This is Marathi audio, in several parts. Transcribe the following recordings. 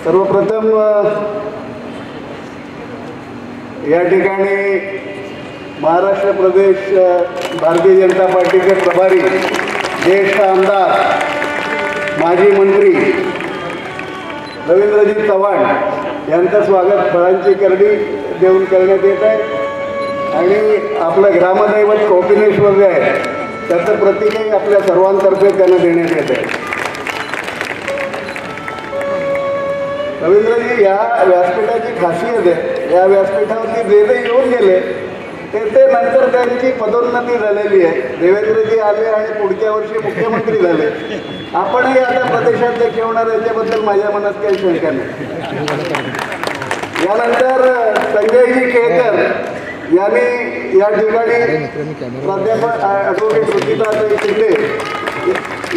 सर्वप्रथम या ठिकाणी महाराष्ट्र प्रदेश भारतीय जनता पार्टीचे प्रभारी ज्येष्ठ आमदार माजी मंत्री रवींद्रजी चव्हाण यांचं स्वागत फळांची करडी देऊन करण्यात येत आहे आणि आपलं ग्रामदैवत कोपिनेश्वर जे आहे त्याचं प्रतीकही आपल्या सर्वांतर्फे त्यांना देण्यात येत आहे. रवींद्रजी या व्यासपीठाची खासियत आहे, या व्यासपीठावरती जे जे येऊन गेले ते नंतर त्यांची पदोन्नती झालेली आहे. देवेंद्रजी आले आणि पुढच्या वर्षी मुख्यमंत्री झाले. आपणही आता प्रदेशाध्यक्ष होणार याच्याबद्दल माझ्या मनात काही शंका नाही. यानंतर संजयजी केळकर यांनी या ठिकाणी प्राध्यापक ॲडव्होकेट सुचिताताई शिंदे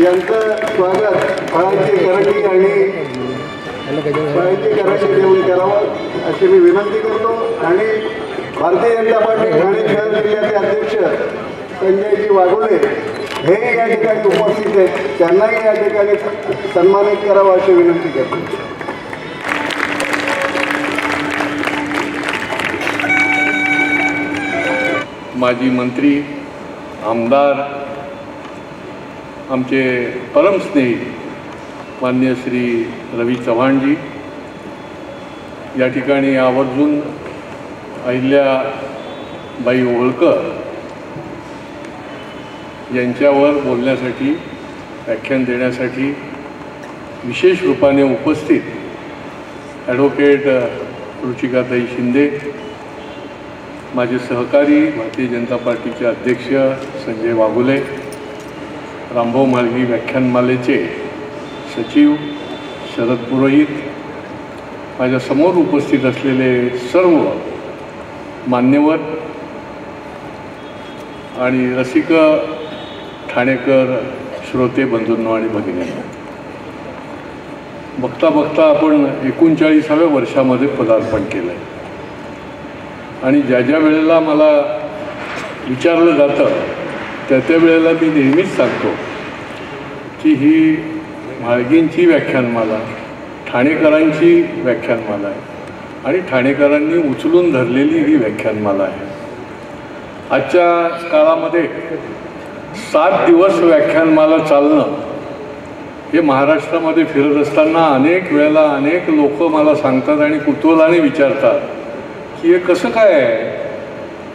यांचं स्वागत फळांची करंडी आणि फळांची करंडी देऊन करावं अशी मी विनंती करतो. आणि भारतीय जनता पार्टी ठाणे शहर जिल्ह्याचे अध्यक्ष संजयजी वाघोले हे या ठिकाणी उपस्थित आहेत, त्यांनाही या ठिकाणी सन्मानित करावं अशी विनंती करतो. माजी मंत्री आमदार आमचे परमस्नेही माननीय श्री रवी चव्हाणजी या ठिकाणी आवर्जून अहिल्याबाई होळकर यांच्यावर बोलण्यासाठी व्याख्यान देण्यासाठी विशेष रूपाने उपस्थित ॲडव्होकेट रुचिकाताई शिंदे, माझे सहकारी भारतीय जनता पार्टीचे अध्यक्ष संजय वाघोले, रामभाऊ म्हाळगी व्याख्यानमालेचे सचिव शरद पुरोहित, माझ्यासमोर उपस्थित असलेले सर्व मान्यवर आणि रसिक ठाणेकर श्रोते बंधूंनो आणि भगिनींनो, बघता बघता आपण 39व्या वर्षामध्ये पदार्पण केलं आहे. आणि ज्या ज्या वेळेला मला विचारलं जातं त्या वेळेला मी नेहमीच सांगतो की ही म्हाळगींची व्याख्यानमाला ठाणेकरांची व्याख्यानमाला आहे आणि ठाणेकरांनी उचलून धरलेली ही व्याख्यानमाला आहे. आजच्या काळामध्ये 7 दिवस व्याख्यानमाला चालणं हे महाराष्ट्रामध्ये फिरत असताना अनेक वेळेला अनेक लोक मला सांगतात आणि कुतूहलाने विचारतात की हे कसं काय आहे.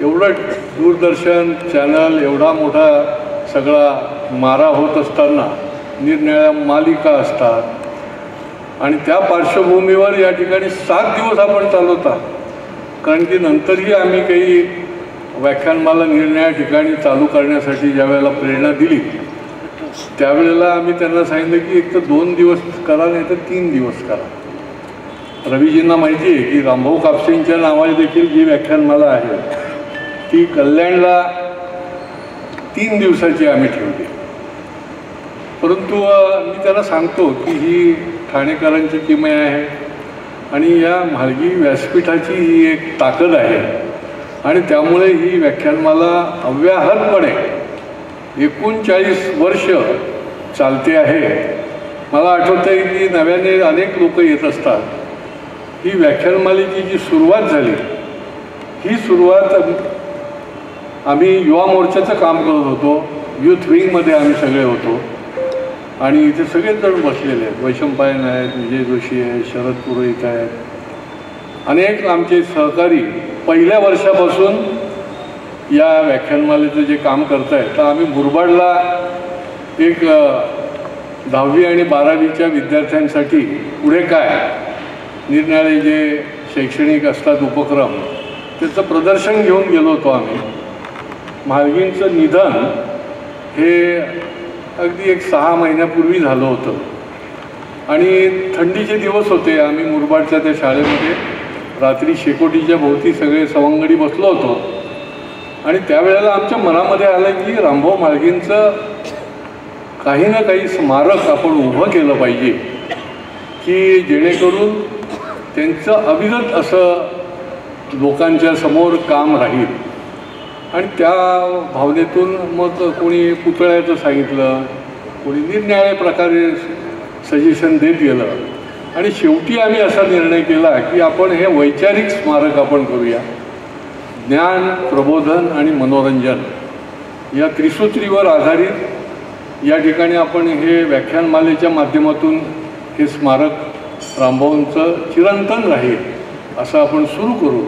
एवढं दूरदर्शन चॅनल एवढा मोठा सगळा मारा होत असताना निरनिराळ्या मालिका असतात आणि त्या पार्श्वभूमीवर या ठिकाणी 7 दिवस आपण चालवता. कारण की नंतरही आम्ही काही व्याख्यानमाला निरनिराळ्या ठिकाणी चालू करण्यासाठी ज्या वेळेला प्रेरणा दिली त्यावेळेला आम्ही त्यांना सांगितलं की एक तर 2 दिवस करा नाही तर 3 दिवस करा. रवीजींना माहिती आहे की रामभाऊ कापसेंच्या नावाने देखील जी व्याख्यानमाला आहे ती कल्याणला 3 दिवसाची आम्ही ठेवली. परंतु मी त्यांना सांगतो की ही ठाणेकरांची किमया आहे आणि या म्हाळगी व्यासपीठाची ही एक ताकद आहे आणि त्यामुळे ही व्याख्यानमाला अव्याहतपणे 39 वर्ष चालते आहे. मला आठवतं आहे की नव्याने अनेक लोक येत असतात. ही व्याख्यानमालेची जी सुरुवात झाली ही सुरुवात आम्ही युवा मोर्चाचं काम करत होतो. यूथ विंगमध्ये आम्ही सगळे होतो आणि इथे सगळेच जण बसलेले आहेत. वैशंपायन आहेत, विजय जोशी आहेत, शरद पुरोहित आहेत, अनेक आमचे सहकारी पहिल्या वर्षापासून या व्याख्यानमालेचं जे काम करत आहेत. तर आम्ही मुरबाडला एक 10वी आणि 12वीच्या विद्यार्थ्यांसाठी पुढे काय निरनिराळे जे शैक्षणिक असतात उपक्रम त्याचं प्रदर्शन घेऊन गेलो होतो आम्ही. म्हाळगींचं निधन हे अगदी एक 6 महिन्यापूर्वी झालं होतं आणि थंडीचे दिवस होते. आम्ही मुरबाडच्या त्या शाळेमध्ये रात्री शेकोटीच्या भोवती सगळे सवंगडी बसलो होतो आणि त्यावेळेला आमच्या मनामध्ये आलं की रामभाऊ म्हाळगींचं काही ना काही स्मारक आपण उभं केलं पाहिजे की जेणेकरून त्यांचं अविरत असं लोकांच्या समोर काम राहील. आणि त्या भावनेतून मग कोणी पुतळ्याचं सांगितलं, कोणी निरनिराळ्या प्रकारे सजेशन देत गेलं आणि शेवटी आम्ही असा निर्णय केला की आपण हे वैचारिक स्मारक आपण करूया. ज्ञान, प्रबोधन आणि मनोरंजन या त्रिसूत्रीवर आधारित या ठिकाणी आपण हे व्याख्यानमालेच्या माध्यमातून हे स्मारक रामभाऊंचं चिरंतन राहील असं आपण सुरू करू.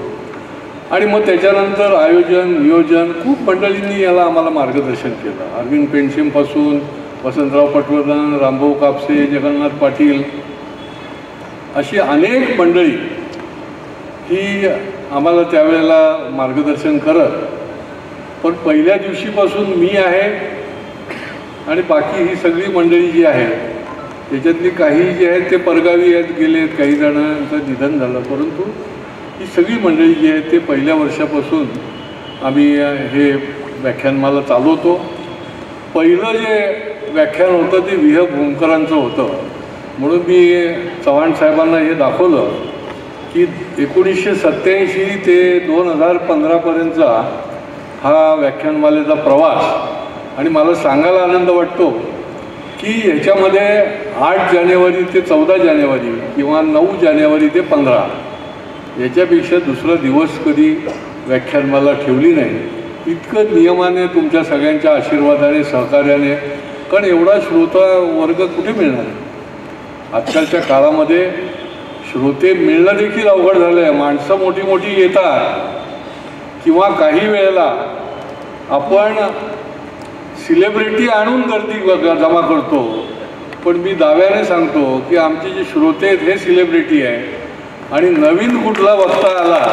आणि मग त्याच्यानंतर आयोजन नियोजन खूप मंडळींनी याला आम्हाला मार्गदर्शन केलं. अरविंद पेंडसेंपासून वसंतराव पटवर्धन, रामभाऊ कापसे, जगन्नाथ पाटील अशी अनेक मंडळी ही आम्हाला त्यावेळेला मार्गदर्शन करत. पण पहिल्या दिवशीपासून मी आहे आणि बाकी ही सगळी मंडळी जी आहे त्याच्यातली काही जी आहेत ते परगावी आहेत गेलेत, काही जणांचं निधन झालं, परंतु ही सगळी मंडळी जी आहेत ते पहिल्या वर्षापासून आम्ही हे व्याख्यानमाला चालवतो. पहिलं जे व्याख्यान होतं ते विह भूमकरांचं होतं. म्हणून मी चव्हाण साहेबांना हे दाखवलं की 1987 ते 2015पर्यंतचा हा व्याख्यानमालेचा प्रवास. आणि मला सांगायला आनंद वाटतो की ह्याच्यामध्ये 8 जानेवारी ते 14 जानेवारी किंवा 9 जानेवारी ते 15 याच्यापेक्षा दुसरा दिवस कधी व्याख्यानमाला ठेवली नाही. इतकं नियमाने तुमच्या सगळ्यांच्या आशीर्वादाने सहकार्याने, कारण एवढा श्रोता वर्ग कुठे मिळणार आहे. आजकालच्या काळामध्ये श्रोते मिळणं देखील अवघड झालं आहे. माणसं मोठी मोठी येतात किंवा काही वेळेला आपण सेलिब्रिटी आणून गर्दी जमा करतो. पण मी दाव्याने सांगतो की आमचे जे श्रोते आहेत हे सेलिब्रिटी आहे. आणि नवीन कुठला वक्ता आला,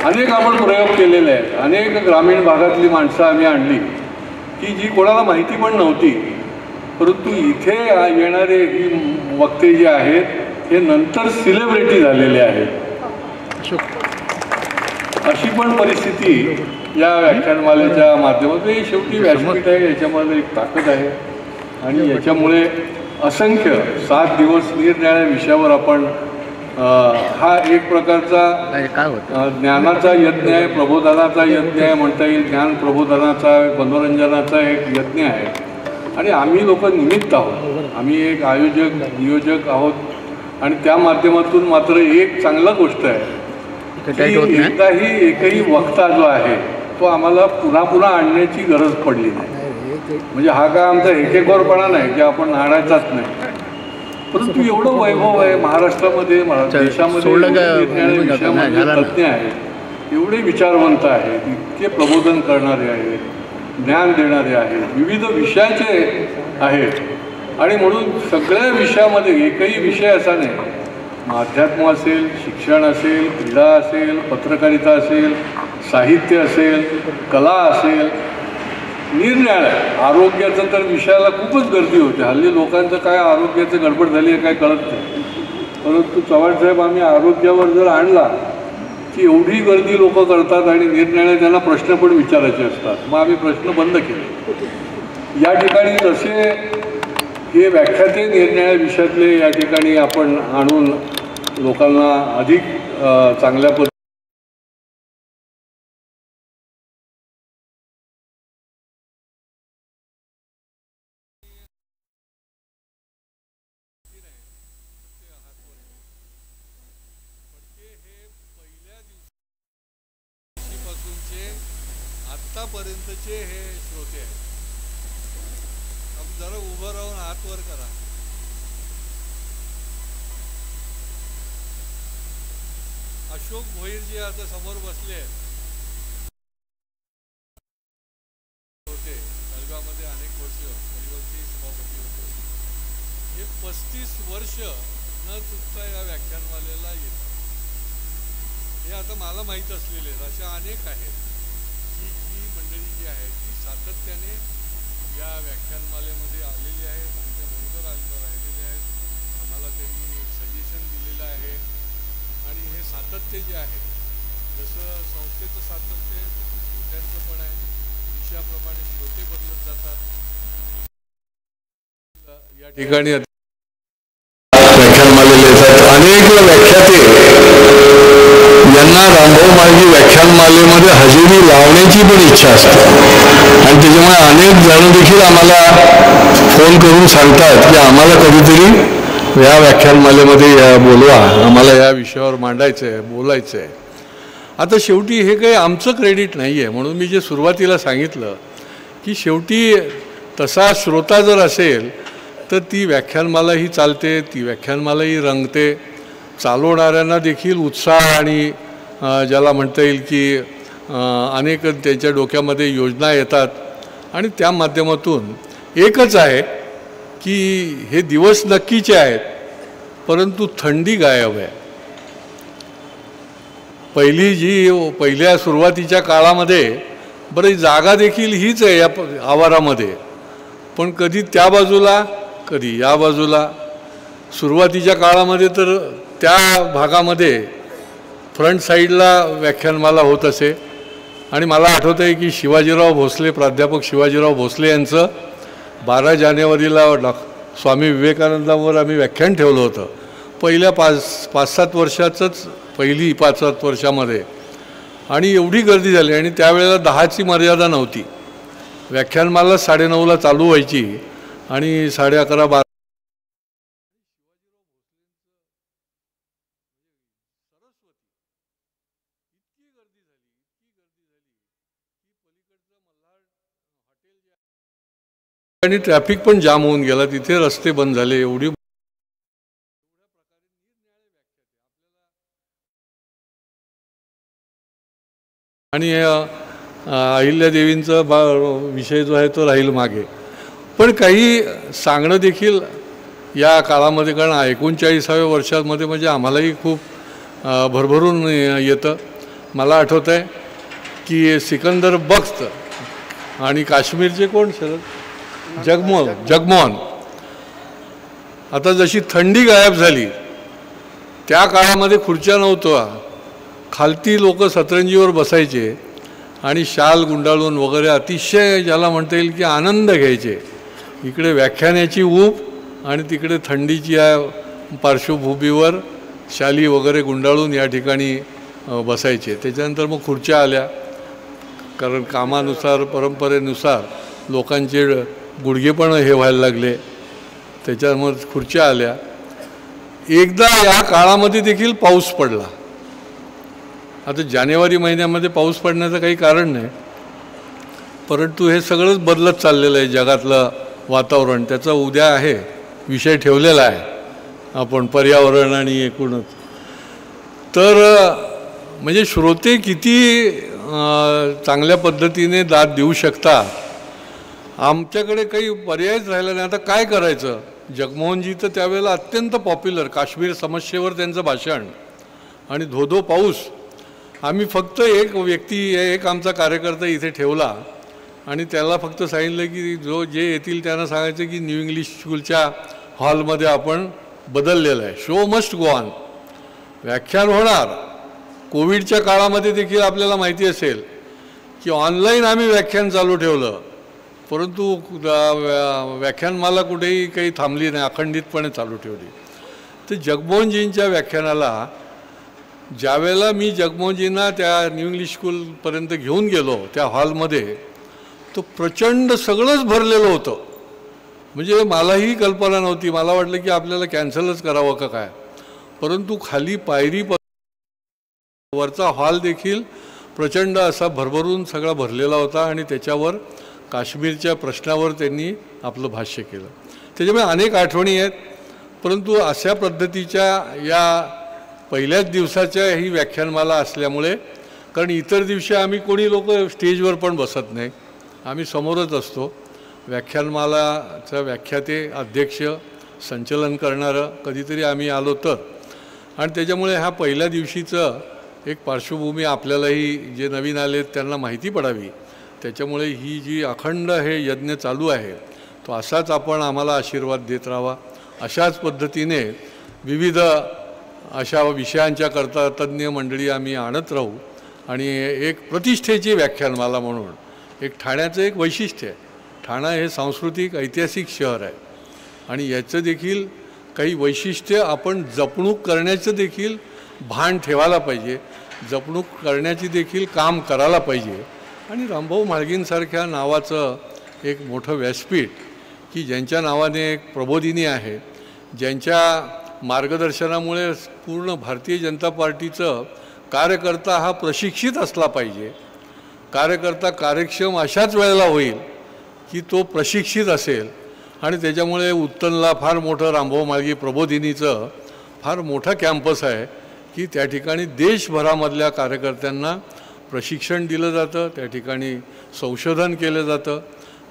अनेक आपण प्रयोग केलेले आहेत. अनेक ग्रामीण भागातली माणसं आम्ही आणली की जी कोणाला माहिती पण नव्हती, परंतु इथे येणारे ही वक्ते जे आहेत हे नंतर सेलिब्रिटी झालेले आहेत. अशी पण परिस्थिती या व्याख्यानमालेच्या माध्यमातून. हे शेवटी व्यासपीठ आहे, याच्यामध्ये एक ताकद आहे. आणि याच्यामुळे असंख्य 7 दिवस निरनिराळ्या विषयावर आपण हा एक प्रकारचा ज्ञानाचा यज्ञ आहे, प्रबोधनाचा यज्ञ आहे म्हणता येईल. ज्ञान प्रबोधनाचा, मनोरंजनाचा एक यज्ञ आहे. आणि आम्ही लोक निमित्त आहोत. आम्ही एक आयोजक नियोजक आहोत. आणि त्या माध्यमातून मात्र एक चांगला गोष्ट आहे की एकही वक्ता जो आहे तो आम्हाला पुन्हा पुन्हा आणण्याची गरज पडली नाही. म्हणजे हा काय आमचा एकेकोरपणा नाही की आपण आणायचाच नाही, परंतु एवढं वैभव आहे महाराष्ट्रामध्ये, देशामध्ये विषयामध्ये तज्ज्ञ आहेत, एवढे विचारवंत आहेत, इतके प्रबोधन करणारे आहेत, ज्ञान देणारे आहेत, विविध विषयाचे आहेत. आणि म्हणून सगळ्या विषयामध्ये एकही विषय असा नाही, अध्यात्म असेल, शिक्षण असेल, क्रीडा असेल, पत्रकारिता असेल, साहित्य असेल, कला असेल, निरनिराळ्या. आरोग्याचं तर विषयाला खूपच गर्दी होते. हल्ली लोकांचं काय आरोग्याचं गडबड झाली आहे काय कळत नाही. परंतु चव्हाणसाहेब आम्ही आरोग्यावर जर आणला की एवढी गर्दी लोक करतात आणि निरनिराळे त्यांना प्रश्न पण विचारायचे असतात. मग आम्ही प्रश्न बंद केले. या ठिकाणी जसे हे व्याख्याते निरनिराळ्या विषयातले या ठिकाणी आपण आणून लोकांना अधिक चांगल्या पद्धतीने आतापर्यंतचे हे श्रोते आहेत. जरा उभं राहून हात वर करा. अशोक भोईर जे आता समोर बसले आहेत होते, तळगावमध्ये अनेक वर्ष परिवर्ती सभापती होते. हे 35 वर्ष न चुकता या व्याख्यानमालेला येतात. हे आता मला माहीत असलेले अशा अनेक आहेत की जी मंडळी जी आहे ती सातत्याने या व्याख्यानमालेमध्ये आलेली आहेत, आमच्याबरोबर राहिलेले आहेत. आम्हाला त्यांनी एक सजेशन दिलेलं आहे. आणि हे सातत्य जे आहे, जसं संस्थेचं सातत्य श्रोत्यांचं पण आहे, विषयाप्रमाणे श्रोते बदलत जातात. या ठिकाणी व्याख्यानमालेले येतात अनेक व्याख्याते. यांना रामभाऊ महाराज व्याख्यानमालेमध्ये हजेरी लावण्याची पण इच्छा असते. आणि त्याच्यामुळे अनेक जण देखील आम्हाला फोन करून सांगतात की आम्हाला कधीतरी या व्याख्यानमालेमध्ये बोलवा, आम्हाला या विषयावर मांडायचं आहे, बोलायचं आहे. आता शेवटी हे काही आमचं क्रेडिट नाही आहे. म्हणून मी जे सुरुवातीला सांगितलं की शेवटी तसा श्रोता जर असेल तर ती व्याख्यानमालाही चालते, ती व्याख्यानमालाही रंगते, चालवणाऱ्यांना देखील उत्साह आणि ज्याला म्हणता येईल की अनेक त्यांच्या डोक्यामध्ये योजना येतात आणि त्या माध्यमातून एकच आहे की हे दिवस नक्कीचे आहेत, परंतु थंडी गायब आहे. पहिल्या सुरुवातीच्या काळामध्ये बरं जागा देखील हीच आहे या आवारामध्ये, पण कधी त्या बाजूला कधी या बाजूला. सुरुवातीच्या काळामध्ये तर त्या भागामध्ये फ्रंट साईडला व्याख्यानमाला होत असे आणि मला आठवतं आहे की शिवाजीराव भोसले, प्राध्यापक शिवाजीराव भोसले यांचं 12 जानेवारीला स्वामी विवेकानंदांवर आम्ही व्याख्यान ठेवलं होतं. पहिल्या 5-7 वर्षाचंच, पहिली 5-7 वर्षामध्ये, आणि एवढी गर्दी झाली. आणि त्यावेळेला 10ची मर्यादा नव्हती. व्याख्यानमाला 9:30ला चालू व्हायची आणि 11:30-12 आणि ट्रॅफिक पण जाम होऊन गेला, तिथे रस्ते बंद झाले. एवढी आणि अहिल्यादेवींचा विषय जो आहे तो राहील मागे. पण काही सांगणं देखील या काळामध्ये, कारण 39व्या वर्षामध्ये म्हणजे आम्हालाही खूप भरभरून येतं. मला आठवतं आहे की सिकंदर बख्त आणि काश्मीरचे कोण जगमोहन. आता जशी थंडी गायब झाली, त्या काळामध्ये खुर्च्या नव्हत्या, खालती लोक सतरंजीवर बसायचे आणि शाल गुंडाळून वगैरे अतिशय ज्याला म्हणता येईल की आनंद घ्यायचे. इकडे व्याख्यानाची ऊब आणि तिकडे थंडीची या पार्श्वभूमीवर शाली वगैरे गुंडाळून या ठिकाणी बसायचे. त्याच्यानंतर मग खुर्च्या आल्या, कारण कामानुसार परंपरेनुसार लोकांचे गुडघे पण हे व्हायला लागले, त्याच्यामुळे खुर्च्या आल्या. एकदा या काळामध्ये देखील पाऊस पडला. आता जानेवारी महिन्यामध्ये पाऊस पडण्याचं काही कारण नाही, परंतु हे सगळंच बदलत चाललेलं आहे जगातलं वातावरण. त्याचा उद्या आहे विषय ठेवलेला आहे आपण, पर्यावरण आणि एकूणच. तर म्हणजे श्रोते किती चांगल्या पद्धतीने दाद देऊ शकतात. आमच्याकडे काही पर्यायच राहिला नाही. आता काय करायचं? जगमोहनजी तर त्यावेळेला अत्यंत पॉप्युलर, काश्मीर समस्येवर त्यांचं भाषण आणि धोधो पाऊस. आम्ही फक्त एक व्यक्ती, एक आमचा कार्यकर्ता इथे ठेवला आणि त्याला फक्त सांगितलं की जे येतील त्यांना सांगायचं की न्यू इंग्लिश स्कूलच्या हॉलमध्ये आपण बदललेलं आहे, शो मस्ट गो ऑन, व्याख्यान होणार. कोविडच्या काळामध्ये देखील आपल्याला माहिती असेल की ऑनलाईन आम्ही व्याख्यान चालू ठेवलं, परंतु व्याख्यानमाला कुठेही काही थांबली नाही, अखंडितपणे चालू ठेवली. तर जगमोहनजींच्या व्याख्यानाला ज्यावेळेला मी जगमोहनजींना त्या न्यू इंग्लिश स्कूलपर्यंत घेऊन गेलो, त्या हॉलमध्ये तो प्रचंड सगळंच भरलेलं होतं. म्हणजे मलाही कल्पना नव्हती, मला वाटलं की आपल्याला कॅन्सलच करावं का काय. परंतु खाली पायरी वरचा हॉल देखील प्रचंड असा भरभरून सगळा भरलेला होता आणि त्याच्यावर काश्मीरच्या प्रश्नावर त्यांनी आपलं भाष्य केलं. त्याच्यामुळे अनेक आठवणी आहेत. परंतु अशा पद्धतीच्या या पहिल्याच दिवसाच्या ही व्याख्यानमाला असल्यामुळे, कारण इतर दिवशी आम्ही कोणी लोक स्टेजवर पण बसत नाही, आम्ही समोरच असतो. व्याख्यानमालाचा व्याख्याते, अध्यक्ष, संचलन करणारं कधीतरी आम्ही आलो तर. आणि त्याच्यामुळे ह्या पहिल्या दिवशीचं एक पार्श्वभूमी आपल्यालाही जे नवीन आले त्यांना माहिती पडावी. त्याच्यामुळे ही जी अखंड हे यज्ञ चालू आहे तो असाच आपण आम्हाला आशीर्वाद देत राहावा. अशाच पद्धतीने विविध अशा विषयांच्या करता तज्ज्ञ मंडळी आम्ही आणत राहू. आणि एक प्रतिष्ठेची व्याख्यानमाला म्हणून एक ठाण्याचं एक वैशिष्ट्य आहे. ठाणा हे सांस्कृतिक ऐतिहासिक शहर आहे आणि याचं देखील काही वैशिष्ट्य आपण जपणूक करण्याचं देखील भान ठेवायला पाहिजे, जपणूक करण्याची देखील काम करायला पाहिजे. आणि रामभाऊ म्हाळगींसारख्या नावाचं एक मोठं व्यासपीठ की ज्यांच्या नावाने एक प्रबोधिनी आहे, ज्यांच्या मार्गदर्शनामुळे पूर्ण भारतीय जनता पार्टीचं कार्यकर्ता हा प्रशिक्षित असला पाहिजे, कार्यकर्ता कार्यक्षम अशाच वेळेला होईल की तो प्रशिक्षित असेल. आणि त्याच्यामुळे उत्तनला फार मोठं रामभाऊ म्हाळगी प्रबोधिनीचं फार मोठा कॅम्पस आहे की त्या ठिकाणी देशभरामधल्या कार्यकर्त्यांना प्रशिक्षण दिलं जातं, त्या ठिकाणी संशोधन केलं जातं.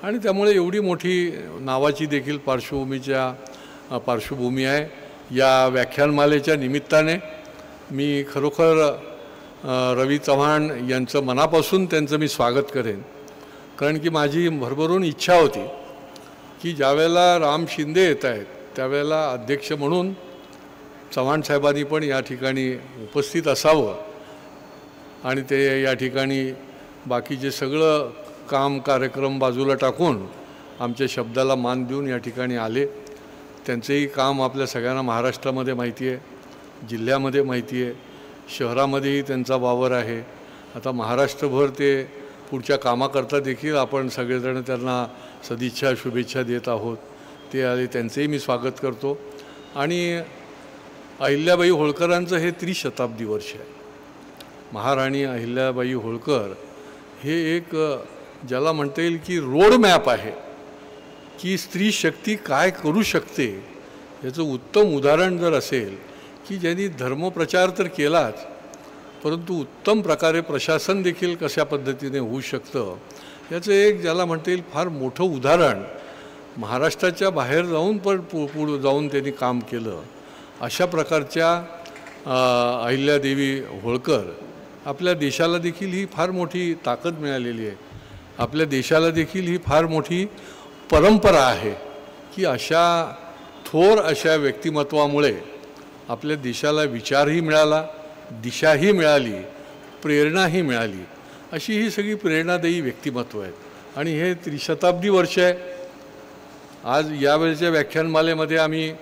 आणि त्यामुळे एवढी मोठी नावाची देखील पार्श्वभूमी आहे. या व्याख्यानमालेच्या निमित्ताने मी खरोखर रवी चव्हाण यांचं मनापासून त्यांचं मी स्वागत करेन. कारण की माझी भरभरून इच्छा होती की ज्यावेळेला राम शिंदे येत आहेत त्यावेळेला अध्यक्ष म्हणून चव्हाण साहेबांनी पण या ठिकाणी उपस्थित असावं आणि ते या ठिकाणी बाकीचे सगळं काम कार्यक्रम बाजूला टाकून आमच्या शब्दाला मान देऊन या ठिकाणी आले. त्यांचंही काम आपल्या सगळ्यांना महाराष्ट्रामध्ये माहिती आहे, जिल्ह्यामध्ये माहिती आहे, शहरामध्येही त्यांचा वावर आहे. आता महाराष्ट्रभर ते पुढच्या कामाकरता देखील आपण सगळेजण त्यांना सदिच्छा शुभेच्छा देत आहोत. ते आले, त्यांचंही मी स्वागत करतो. आणि अहिल्याबाई होळकरांचं हे त्रिशताब्दी वर्ष आहे. महाराणी अहिल्याबाई होळकर हे एक ज्याला म्हणता येईल की रोड मॅप आहे की स्त्री शक्ती काय करू शकते याचं उत्तम उदाहरण जर असेल की ज्यांनी धर्मप्रचार तर केलाच परंतु उत्तम प्रकारे प्रशासन देखील कशा पद्धतीने होऊ शकतं याचं एक ज्याला म्हणता येईल फार मोठं उदाहरण महाराष्ट्राच्या बाहेर जाऊन पण पुढं जाऊन त्यांनी काम केलं. अशा प्रकारच्या अहिल्यादेवी होळकर आपल्या देशाला देखील ही फार मोठी ताकद मिळालेली आहे. आपल्या देशाला देखील ही फार मोठी परंपरा आहे की अशा थोर अशा व्यक्तिमत्वामुळे आपल्या देशाला विचारही मिळाला, दिशाही मिळाली, प्रेरणाही मिळाली. अशी ही सगळी प्रेरणादायी व्यक्तिमत्व आहेत. आणि हे त्रिशताब्दी वर्ष आहे. आज यावेळेच्या व्याख्यानमालेमध्ये आम्ही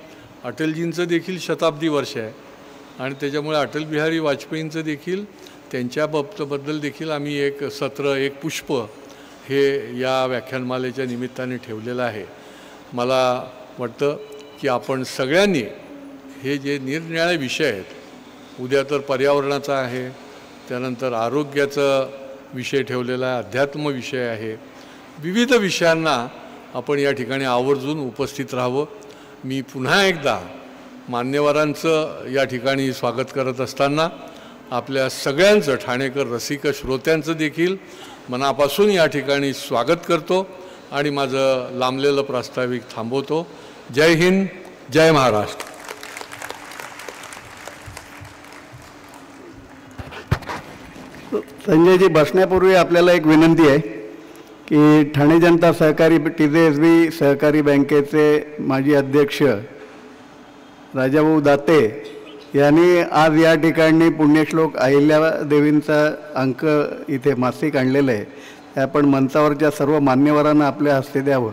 अटलजींचं देखील शताब्दी वर्ष आहे आणि त्याच्यामुळे अटल बिहारी वाजपेयींचं देखील त्यांच्याबद्दल देखील आम्ही एक सत्र, एक पुष्प हे या व्याख्यानमालेच्या निमित्ताने ठेवलेलं आहे. मला वाटतं की आपण सगळ्यांनी हे जे निरनिराळे विषय आहेत, उद्या तर पर्यावरणाचा आहे, त्यानंतर आरोग्याचा विषय ठेवलेला आहे, अध्यात्म विषय आहे, विविध विषयांना आपण या ठिकाणी आवर्जून उपस्थित राहावं. मी पुन्हा एकदा मान्यवरांचं या ठिकाणी स्वागत करत असताना आपल्या सगळ्यांचं, ठाणेकर रसिक श्रोत्यांचं देखील मनापासून या ठिकाणी स्वागत करतो आणि माझं लांबलेलं प्रास्ताविक थांबवतो. जय हिंद, जय महाराष्ट्र. संजयजी, बसण्यापूर्वी आपल्याला एक विनंती आहे की ठाणे जनता सहकारी TJSB सहकारी बँकेचे माजी अध्यक्ष राजाभाऊ दाते यांनी आज या ठिकाणी पुण्यश्लोक अहिल्यादेवींचा अंक इथे मासिक आणलेलं आहे. ते आपण मंचावरच्या सर्व मान्यवरांना आपल्या हस्ते द्यावं.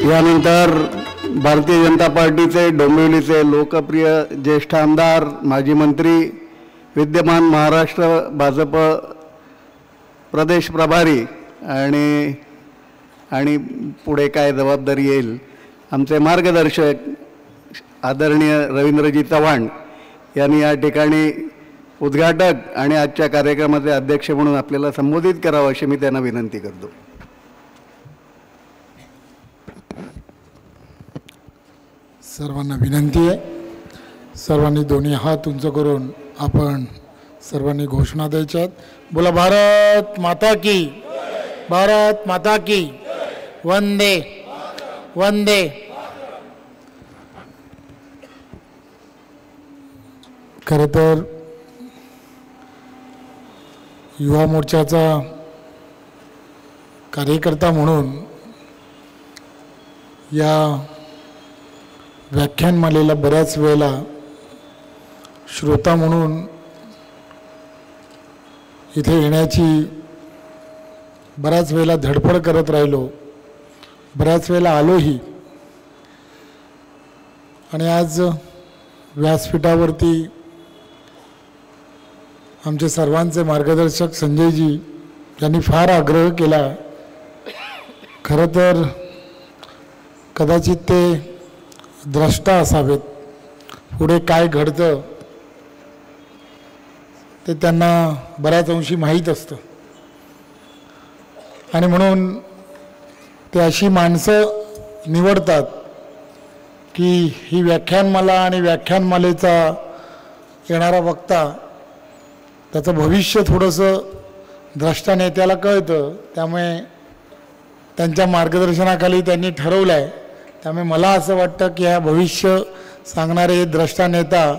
यानंतर भारतीय जनता पार्टीचे डोंबिवलीचे लोकप्रिय ज्येष्ठ आमदार, माजी मंत्री, विद्यमान महाराष्ट्र भाजप प्रदेश प्रभारी आणि पुढे काय जबाबदारी येईल, आमचे मार्गदर्शक आदरणीय रवींद्रजी चव्हाण यांनी या ठिकाणी उद्घाटक आणि आजच्या कार्यक्रमाचे अध्यक्ष म्हणून आपल्याला संबोधित करावं अशी मी त्यांना विनंती करतो. सर्वांना विनंती आहे, सर्वांनी दोन्ही हात उंच करून आपण सर्वांनी घोषणा द्यायच्यात. बोला भारत माता की, भारत माता की, वंदे वंदे. खरं तर युवा मोर्चाचा कार्यकर्ता म्हणून या व्याख्यानमालेला बऱ्याच वेळेला श्रोता म्हणून इथे येण्याची बऱ्याच वेळेला धडपड करत राहिलो, बऱ्याच वेळेला आलोही. आणि आज व्यासपीठावरती आमचे सर्वांचे मार्गदर्शक संजयजी यांनी फार आग्रह केला. खरं तर कदाचित ते द्रष्टा असावेत, पुढे काय घडतं ते त्यांना बऱ्याच अंशी माहीत असतं. आणि म्हणून ते अशी माणसं निवडतात की ही व्याख्यानमाला आणि व्याख्यानमालेचा येणारा वक्ता त्याचं भविष्य थोडंसं द्रष्टा नेत्याला कळतं. त्यामुळे त्यांच्या मार्गदर्शनाखाली त्यांनी ठरवलं आहे. त्यामुळे मला असं वाटतं की ह्या भविष्य सांगणारे द्रष्टा नेता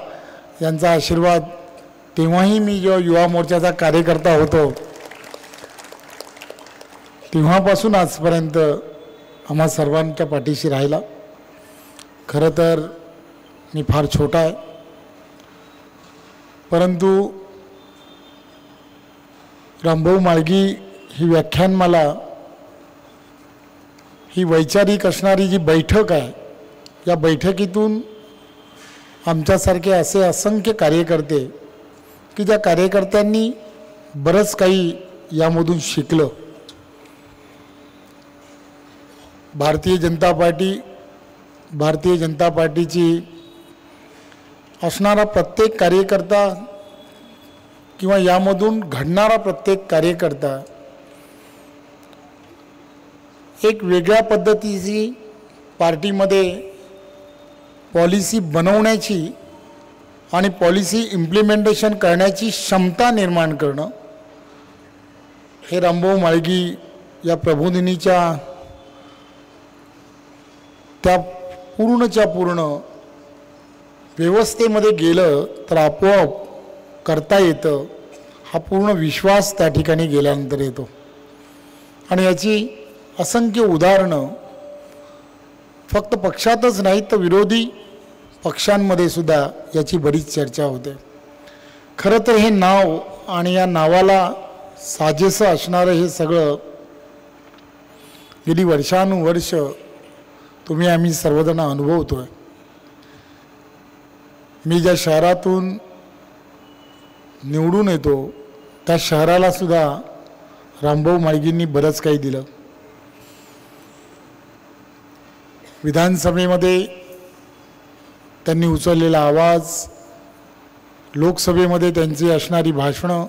यांचा आशीर्वाद तेव्हाही मी जेव्हा युवा मोर्चाचा कार्यकर्ता होतो तेव्हापासून आजपर्यंत आम्हा सर्वांच्या पाठीशी राहिला. खरं तर मी फार छोटा आहे, परंतु रामभाऊ म्हाळगी ही व्याख्यानमाला, ही वैचारिक असणारी जी बैठक आहे, या बैठकीतून आमच्यासारखे असे असंख्य कार्यकर्ते की ज्या कार्यकर्त्यांनी बरंच काही यामधून शिकलं. भारतीय जनता पार्टीची असणारा प्रत्येक कार्यकर्ता किंवा यामधून घडणारा प्रत्येक कार्यकर्ता एक वेगळ्या पद्धतीची पार्टीमध्ये पॉलिसी बनवण्याची आणि पॉलिसी इम्प्लिमेंटेशन करण्याची क्षमता निर्माण करणं, हे रामभाऊ म्हाळगी या प्रबोधिनीच्या त्या पूर्णच्या पूर्ण व्यवस्थेमध्ये गेलं तर आपोआप करता येतं, हा पूर्ण विश्वास त्या ठिकाणी गेल्यानंतर येतो. आणि याची असंख्य उदाहरणं फक्त पक्षातच नाही तर विरोधी पक्षांमध्ये सुद्धा याची बरीच चर्चा होते. खरं तर हे नाव आणि या नावाला साजेसं असणारं हे सगळं गेली वर्षानुवर्ष तुम्ही आम्ही सर्वजण अनुभवतो आहे. मी ज्या शहरातून निवडून येतो त्या शहराला सुद्धा रामभाऊ म्हाळगींनी बरंच काही दिलं. विधानसभेमध्ये त्यांनी उचललेला आवाज, लोकसभेमध्ये त्यांची असणारी भाषणं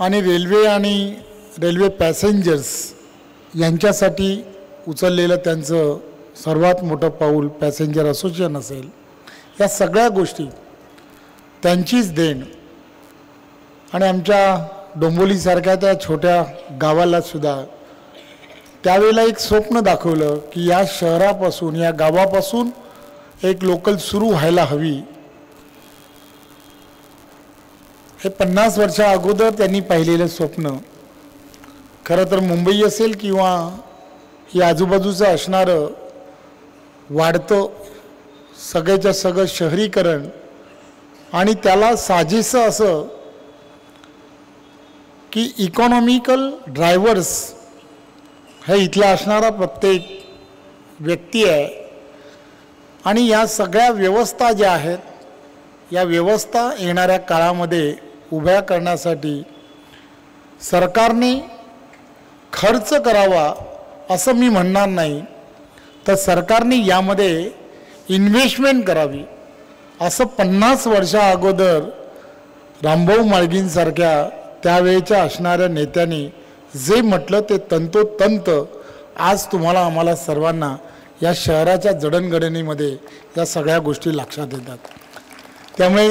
आणि रेल्वे पॅसेंजर्स यांच्यासाठी उचललेलं त्यांचं सर्वात मोठं पाऊल पॅसेंजर असोसिएशन असेल, या सगळ्या गोष्टी त्यांचीच देण. आणि आमच्या डोंबिवलीसारख्या त्या छोट्या गावाला सुद्धा त्यावेळेला एक स्वप्न दाखवलं की या शहरापासून, या गावापासून एक लोकल सुरू व्हायला हवी. हे 50 वर्षा अगोदर त्यांनी पाहिलेलं स्वप्न खरं तर मुंबई असेल किंवा ही आजूबाजूचं असणारं वाढतं सगळ्याच्या सगळं शहरीकरण आणि त्याला साजेसं असं की इकॉनॉमिकल ड्रायव्हर्स हे इथला असणारा प्रत्येक व्यक्ती आहे. आणि या सगळ्या व्यवस्था ज्या आहेत, या व्यवस्था येणाऱ्या काळामध्ये उभ्या करण्यासाठी सरकारने खर्च करावा असं मी म्हणणार नाही, तर सरकारने यामध्ये इन्व्हेस्टमेंट करावी असं 50 वर्षा अगोदर रामभाऊ म्हाळगींसारख्या त्यावेळेच्या असणाऱ्या नेत्यांनी जे म्हटलं ते तंतोतंत आज तुम्हाला आम्हाला सर्वांना या शहराच्या जडणघडणीमध्ये या सगळ्या गोष्टी लक्षात येतात. त्यामुळे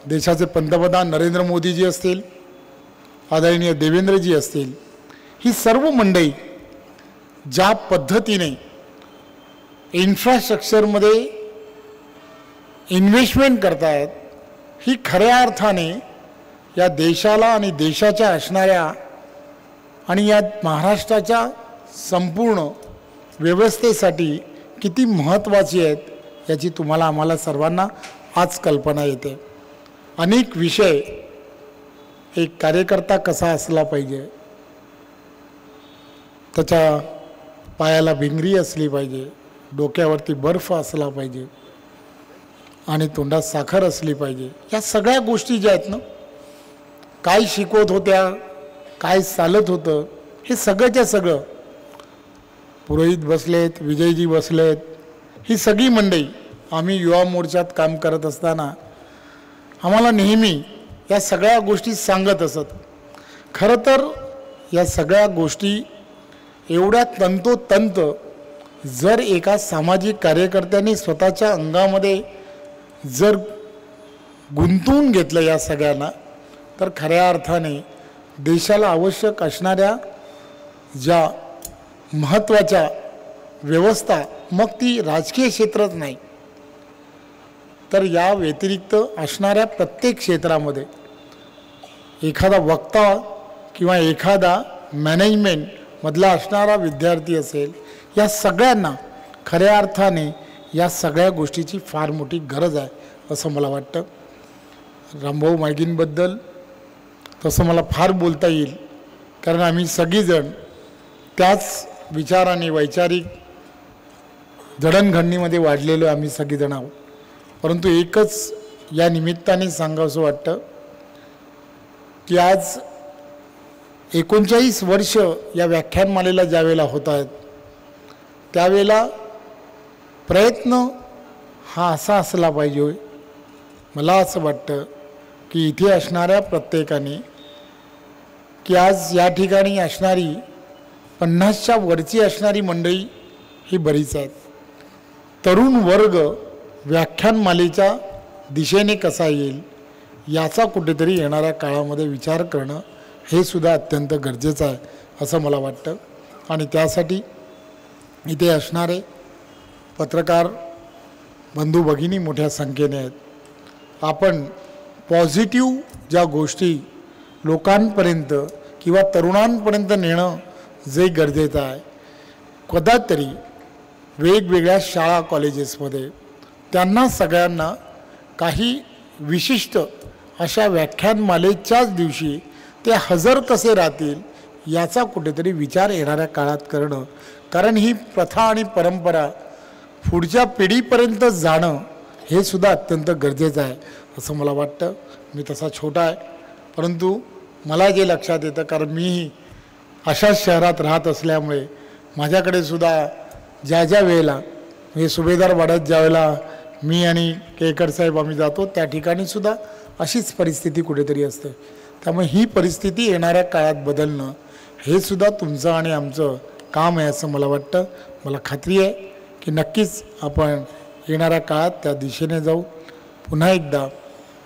देशाचे पंतप्रधान नरेंद्र मोदीजी असतील, आदरणीय देवेंद्रजी असतील, ही सर्व मंडळी ज्या पद्धतीने इन्फ्रास्ट्रक्चरमध्ये इन्व्हेस्टमेंट करतायत, ही खऱ्या अर्थाने या देशाला आणि देशाच्या असणाऱ्या आणि या महाराष्ट्राच्या संपूर्ण व्यवस्थेसाठी किती महत्त्वाची आहेत याची तुम्हाला आम्हाला सर्वांना आज कल्पना येते. अनेक विषय एक कार्यकर्ता कसा असला पाहिजे, त्याच्या पायाला भिंगरी असली पाहिजे, डोक्यावरती बर्फ असला पाहिजे आणि तोंडात साखर असली पाहिजे. या सगळ्या गोष्टी ज्या आहेत ना, काय शिकवत होत्या, काय चालत होतं, हे सगळंच्या सगळं पुरोहित बसलेत, विजयजी बसलेत, ही सगळी मंडळी आम्ही युवा मोर्चात काम करत असताना आम्हाला नेहमी या सगळ्या गोष्टी सांगत असत. खरं तर या सगळ्या गोष्टी एवढ्या तंतोतंत जर एका सामाजिक कार्यकर्त्याने स्वतःच्या अंगामध्ये जर गुंतवून घेतलं या सगळ्यांना, तर खऱ्या अर्थाने देशाला आवश्यक असणाऱ्या ज्या महत्त्वाच्या व्यवस्था, मग ती राजकीय क्षेत्रात नाही तर या व्यतिरिक्त असणाऱ्या प्रत्येक क्षेत्रामध्ये एखादा वक्ता किंवा एखादा मॅनेजमेंटमधला असणारा विद्यार्थी असेल, या सगळ्यांना खऱ्या अर्थाने या सगळ्या गोष्टीची फार मोठी गरज आहे असं मला वाटतं. रामभाऊ माळगींबद्दल तसं मला फार बोलता येईल, कारण आम्ही सगळीजण त्याच विचाराने वैचारिक जडणघडणीमध्ये वाढलेलो आम्ही सगळीजण आहोत. परंतु एकच या निमित्ताने सांगावंसं वाटतं की आज 39 वर्ष या व्याख्यानमालेला ज्यावेळेला होत आहेत, त्यावेळेला प्रयत्न हा असा असला पाहिजे होय. मला असं वाटतं की इथे असणाऱ्या प्रत्येकाने की आज या ठिकाणी असणारी 50च्या वरची असणारी मंडळी ही बरीच आहेत. तरुण वर्ग व्याख्यानमालेच्या दिशेने कसा येईल याचा कुठेतरी येणाऱ्या काळामध्ये विचार करणं हे सुद्धा अत्यंत गरजेचं आहे असं मला वाटतं. आणि त्यासाठी इथे असणारे पत्रकार बंधू भगिनी मोठ्या संख्येने आहेत. आपण पॉझिटिव्ह ज्या गोष्टी लोकांपर्यंत किंवा तरुणांपर्यंत नेणं जे गरजेचं आहे, कदातरी वेगवेगळ्या शाळा कॉलेजेसमध्ये त्यांना सगळ्यांना काही विशिष्ट अशा व्याख्यानमालेच्याच दिवशी ते हजर कसे राहतील याचा कुठेतरी विचार येणाऱ्या काळात करणं, कारण ही प्रथा आणि परंपरा पुढच्या पिढीपर्यंत जाणं हे सुद्धा अत्यंत गरजेचं आहे असं मला वाटतं. मी तसा छोटा आहे, परंतु मला जे लक्षात येतं, कारण मीही अशाच शहरात राहत असल्यामुळे माझ्याकडे सुद्धा ज्या ज्या वेळेला म्हणजे सुभेदार वाड्यात ज्या वेळेला मी आणि केळकर साहेब आम्ही जातो त्या ठिकाणी सुद्धा अशीच परिस्थिती कुठेतरी असते. त्यामुळे ही परिस्थिती येणाऱ्या काळात बदलणं हे सुद्धा तुमचं आणि आमचं काम आहे असं मला वाटतं. मला खात्री आहे की नक्कीच आपण येणाऱ्या काळात त्या दिशेने जाऊ. पुन्हा एकदा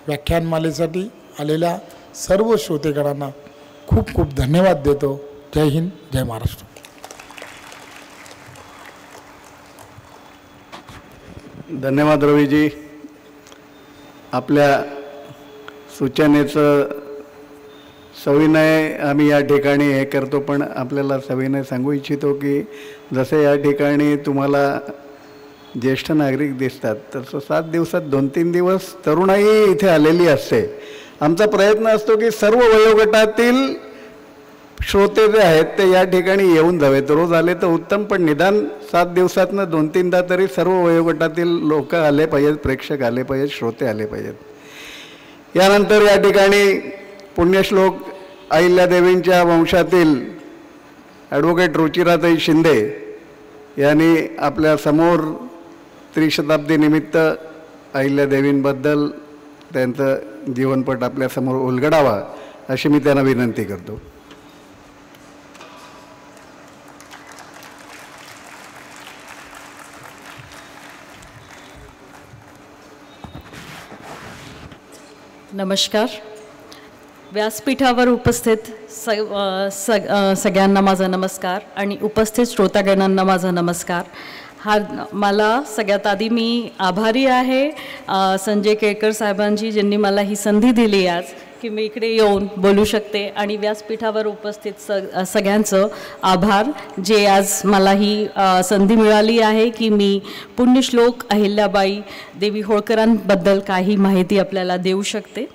व्याख्यानमालेसाठी आलेल्या सर्व श्रोतेगणांना खूप खूप धन्यवाद देतो. जय हिंद, जय महाराष्ट्र. धन्यवाद रवीजी. आपल्या सूचनेचं सविनय आम्ही या ठिकाणी हे करतो, पण आपल्याला सविनय सांगू इच्छितो की जसे या ठिकाणी तुम्हाला ज्येष्ठ नागरिक दिसतात, तसं 7 दिवसात 2-3 दिवस तरुणाई इथे आलेली असते. आमचा प्रयत्न असतो की सर्व वयोगटातील श्रोते जे आहेत ते या ठिकाणी येऊन जावेत. रोज आले तर उत्तम, पण निदान 7 दिवसातनं 2-3दा तरी सर्व वयोगटातील लोक आले पाहिजेत, प्रेक्षक आले पाहिजेत, श्रोते आले पाहिजेत. यानंतर या ठिकाणी पुण्यश्लोक अहिल्यादेवींच्या वंशातील ॲडव्होकेट रुचिराताई शिंदे यांनी आपल्या समोर त्रिशताब्दीनिमित्त अहिल्यादेवींबद्दल त्यांचं जीवनपट आपल्यासमोर उलगडावा अशी मी त्यांना विनंती करतो. नमस्कार. व्यासपीठावर उपस्थित सगळ्यांना माझा नमस्कार आणि उपस्थित श्रोतागणांना माझा नमस्कार. मला सगळ्यात आधी मी आभारी आहे संजय केळकर साहेबांची, ज्यांनी मला ही संधी दिली आज की मी इकडे येऊन बोलू शकते. आणि व्यासपीठावर उपस्थित सगळ्यांचं आभार, जे आज मला ही संधी मिळाली आहे की मी पुण्यश्लोक अहिल्याबाई देवी होळकरांबद्दल काही माहिती आपल्याला देऊ शकते.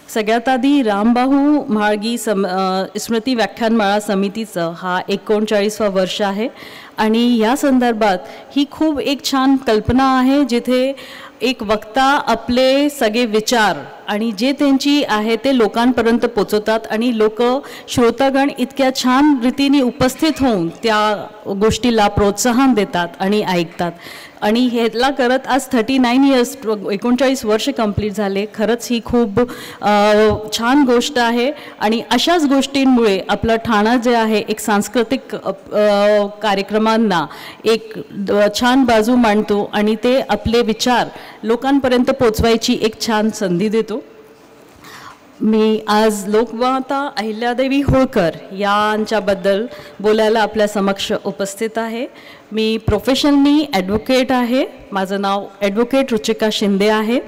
सगळ्यात आधी रामभाऊ म्हाळगी स्मृती व्याख्यानमाळा समितीचं हा 39वा वर्ष आहे आणि या संदर्भात ही खूप एक छान कल्पना आहे जिथे एक वक्ता आपले सगळे विचार आणि जे त्यांची आहे ते लोकांपर्यंत पोचवतात आणि लोक श्रोतागण इतक्या छान रीतीने उपस्थित होऊन त्या गोष्टीला प्रोत्साहन देतात आणि ऐकतात आणि ह्याला करत आज 39 इयर्स 39 वर्ष कंप्लीट झाले. खरंच ही खूप छान गोष्ट आहे आणि अशाच गोष्टींमुळे आपलं ठाणं जे आहे एक सांस्कृतिक कार्यक्रमांना एक छान बाजू मांडतो आणि ते आपले विचार लोकांपर्यंत पोचवायची एक छान संधी देतो. मी आज लोकमाता अहिल्यादेवी होळकर यांच्याबद्दल बोलायला आपल्या समक्ष उपस्थित आहे. मी प्रोफेशनली ॲडव्होकेट आहे. माझं नाव ॲडव्होकेट रुचिका शिंदे आहे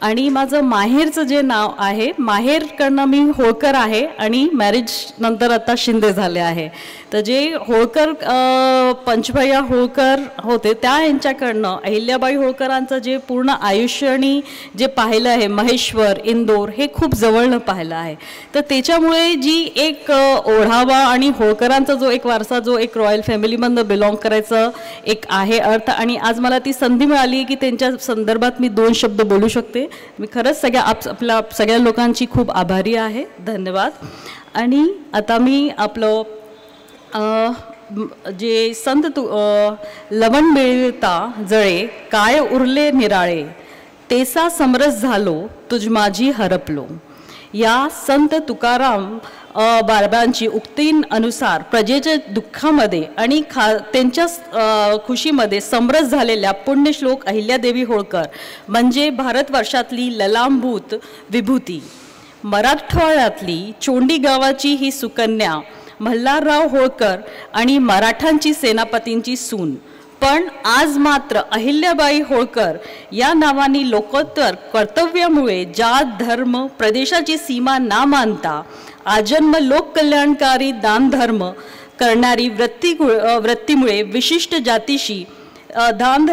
आणि माझं माहेरचं जे नाव आहे माहेरकडनं मी होळकर आहे आणि मॅरेज नंतर आता शिंदे झाले आहे. तर जे होळकर पंचभैया होळकर होते त्या यांच्याकडनं अहिल्याबाई होळकरांचं जे पूर्ण आयुष्य आणि जे पाहिलं आहे महेश्वर इंदोर हे खूप जवळनं पाहिलं आहे. तर त्याच्यामुळे जी एक ओढावा आणि होळकरांचा जो एक वारसा जो एक रॉयल फॅमिलीमधनं बिलॉंग करायचं एक आहे अर्थ आणि आज मला ती संधी मिळाली की त्यांच्या संदर्भात मी 2 शब्द बोलू शकते. मी खरंच आपल्या सगळ्या लोकांची खूप आभारी आहे. धन्यवाद. आणि आता मी आपलं जे संत लवण मिळता जळे काय उरले निराळे तेसा समरस झालो तुझ माझी हरपलो या संत तुकाराम बाबांची उक्तींनुसार प्रजेच्या दुःखामध्ये आणि त्यांच्या खुशीमध्ये समरस झालेल्या पुण्यश्लोक अहिल्यादेवी होळकर म्हणजे भारतवर्षातली ललांभूत विभूती. मराठवाड्यातली चोंडी गावाची ही सुकन्या मल्हारराव होळकर आणि मराठांची सेनापतींची सून. पण आज मात्र अहिल्याबाई होळकर या नावाने लोकोत्तर कर्तव्यामुळे जात धर्म प्रदेशाची सीमा ना मानता आजन्म लोककल्याणकारी दानधर्म करणारी वृत्तीमुळे विशिष्ट जातीशी दान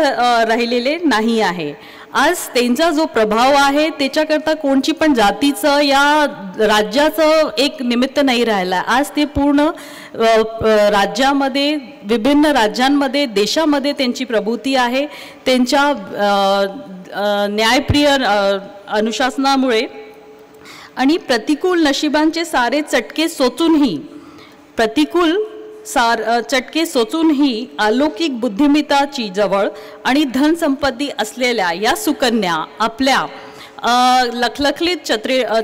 राहिलेले नाही आहे. आज त्यांचा जो प्रभाव आहे त्याच्याकरता कोणची पण जातीचं या राज्याचं एक निमित्त नाही राहिला. आज ते पूर्ण राज्यामध्ये विभिन्न राज्यांमध्ये देशामध्ये त्यांची प्रभूती आहे. त्यांच्या न्यायप्रिय अनुशासनामुळे आणि प्रतिकूल नशिबांचे सारे चटके सोचूनही अलौकिक बुद्धिमत्ताची जवळ आणि धनसंपत्ती असलेल्या या सुकन्या आपल्या लखलखलीत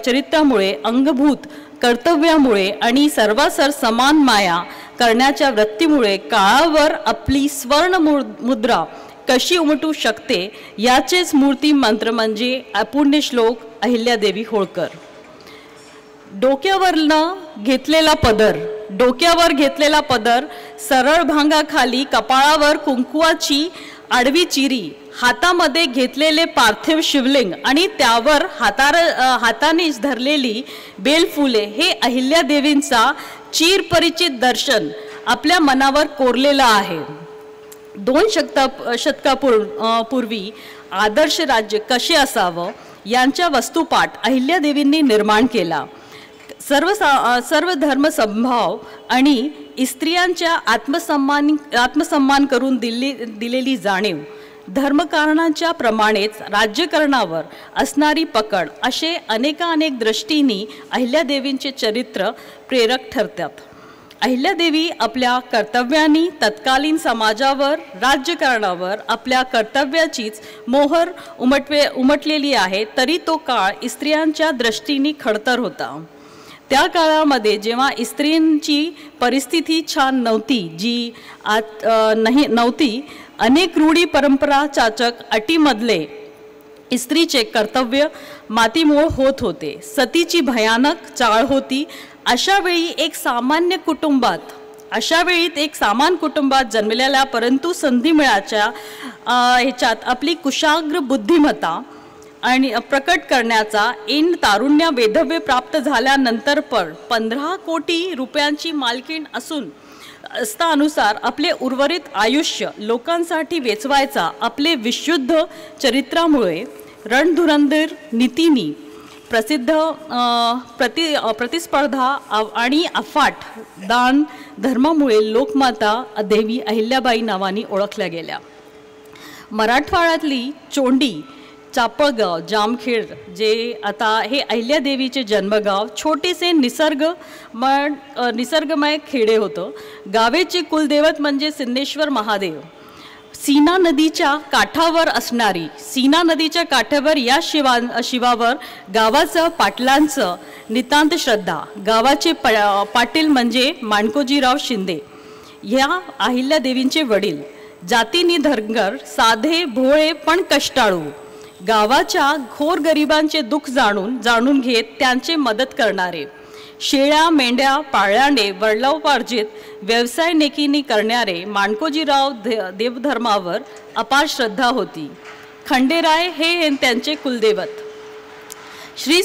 चरित्रामुळे अंगभूत कर्तव्यामुळे आणि सर्वासर समान माया करण्याच्या वृत्तीमुळे काळावर आपली स्वर्ण मुद्रा कशी उमटू शकते याचेच मूर्ती मंत्र म्हणजे पुण्यश्लोक अहिल्यादेवी होळकर. डोक्यावर घेतलेला पदर सरळ भांगाखाली कपाळावर कुंकुवाची आडवी चिरी हातामध्ये घेतलेले पार्थिव शिवलिंग आणि त्यावर हातानेच धरलेली बेलफुले हे अहिल्यादेवींचा चिरपरिचित दर्शन आपल्या मनावर कोरलेलं आहे. 2 शतकापूर्वी आदर्श राज्य कसे असावं यांच्या वस्तुपाठ अहिल्यादेवींनी निर्माण केला. सर्व धर्म संभाव आणि स्त्रियांच्या आत्मसन्मान करून दिलेली जाणीव धर्मकारणांच्या प्रमाणेच राज्यकरणावर असणारी पकड असे अनेक दृष्टींनी अहिल्यादेवींचे चरित्र प्रेरक ठरतात. अहिल्यादेवी आपल्या कर्तव्यांनी तत्कालीन समाजावर राज्यकारणावर आपल्या कर्तव्याचीच मोहर उमटलेली आहे. तरी तो काळ स्त्रियांच्या दृष्टीने खडतर होता. त्या काळामध्ये जेव्हा स्त्रियांची परिस्थिती छान नव्हती नव्हती अनेक रूढी परंपरा चाचक अटीमधले स्त्रीचे कर्तव्य मातीमोल होत होते. सतीची भयानक चाळ होती. अशा वेळी एक सामान्य कुटुंबात जन्मलेल्या परंतु संधी मिळाच्या ह्याच्यात आपली कुशाग्र बुद्धिमत्ता आणि प्रकट करण्याचा इन तारुण्य वेधव्य प्राप्त झाल्यानंतर पण 15 कोटी रुपयांची मालकीण असतानुसार आपले उर्वरित आयुष्य लोकांसाठी वेचवायचा आपले विशुद्ध चरित्रामुळे रणधुरंधर नीतीनी प्रतिस्पर्धा आणि अफाट दान धर्मामुळे लोकमाता देवी अहिल्याबाई नावाने ओळखल्या गेल्या. मराठवाड्यातली चोंडी, चापळगाव, जामखेड जे आता हे अहिल्यादेवीचे जन्मगाव छोटेसे निसर्गमय खेडे होतं. गावेचे कुलदैवत म्हणजे सिद्धेश्वर महादेव. सीना नदीच्या काठावर असणारी सीना नदीच्या काठावर या शिवावर गावाचं पाटलांचं नितांत श्रद्धा. गावाचे पाटील म्हणजे माणकोजीराव शिंदे ह्या अहिल्यादेवींचे वडील. जातीनी धनगर, साधे भोळे पण कष्टाळू. गावाच्या घोर गरिबांचे दुःख जाणून घेत त्यांचे मदत करणारे. शेळ्या मेंढ्या पाळल्याने वडिलोपार्जित व्यवसाय नेकीनी करणारे माणकोजीराव देवधर्मावर अपार श्रद्धा होती. खंडेराय हे त्यांचे कुलदैवत. श्री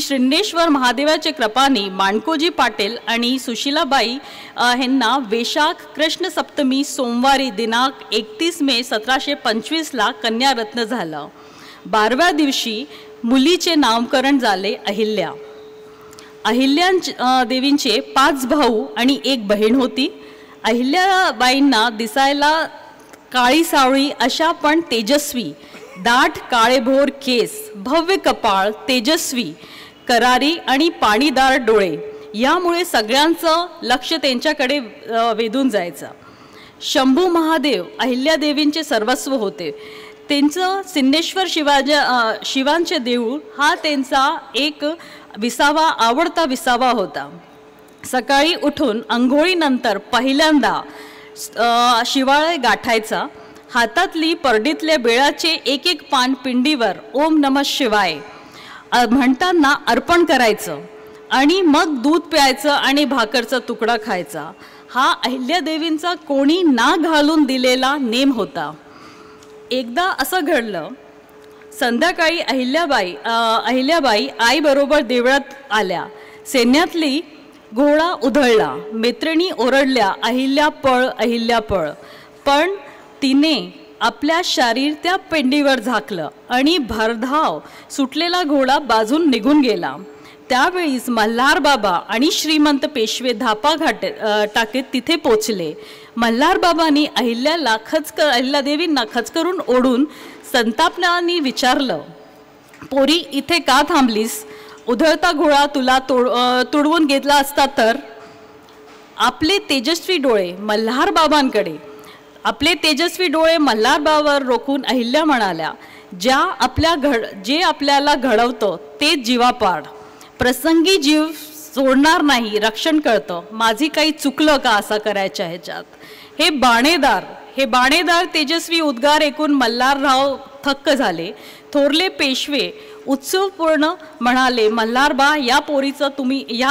सिद्धेश्वर महादेवाच्या कृपानी माणकोजी पाटील आणि सुशीलाबाई यांना वैशाख कृष्ण सप्तमी सोमवारी दिनांक 31 मे 1725 कन्यारत्न झालं. 12व्या दिवशी मुलीचे नामकरण झाले अहिल्या. देवींचे 5 भाऊ आणि 1 बहीण होती. अहिल्याबाईंना दिसायला काळी सावळी अशा पण तेजस्वी, दाट काळेभोर केस, भव्य कपाळ, तेजस्वी करारी आणि पाणीदार डोळे यामुळे सगळ्यांचं लक्ष त्यांच्याकडे वेधून जायचं. शंभू महादेव अहिल्यादेवींचे सर्वस्व होते. त्यांचं सिद्धेश्वर शिवांचे देऊळ हा त्यांचा एक आवडता विसावा होता. सकाळी उठून अंघोळीनंतर पहिल्यांदा शिवालय गाठायचा. हातातली परडीतल्या बेळाचे एक पान पिंडीवर ओम नमः शिवाय म्हणताना अर्पण करायचं आणि मग दूध प्यायचं आणि भाकरचा तुकडा खायचा. हा अहिल्यादेवींचा कोणी ना घालून दिलेला नेम होता. एकदा असं घडलं, संध्याकाळी अहिल्याबाई आईबरोबर देवळात आल्या. सैन्यातली घोडा उधळला. मैत्रिणी ओरडल्या, अहिल्या पळ. पण तिने आपल्या शरीर त्या पेंडीवर झाकलं आणि भरधाव सुटलेला घोडा बाजून निघून गेला. त्यावेळीच मल्हार बाबा आणि श्रीमंत पेशवे धापा टाकीत तिथे पोचले. मल्हार बाबांनी अहिल्यादेवींना खचकरून ओढून संतापनाने विचारलं, पोरी इथे का थांबलीस? उधळता घोडा तुला तुडवून घेतला असता तर? आपले तेजस्वी डोळे मल्हार बाबावर रोखून अहिल्या म्हणाल्या, जे आपल्याला घडवतं ते जीवापाड. प्रसंगी जीव सोडणार नाही, रक्षण करतं. माझी काही चुकलं का असं करायच्या ह्याच्यात? हे बाणेदार तेजस्वी उद्गार ऐकून मल्हारराव थक्क झाले. थोरले पेशवे उत्सवपूर्ण म्हणाले, मल्हारबा या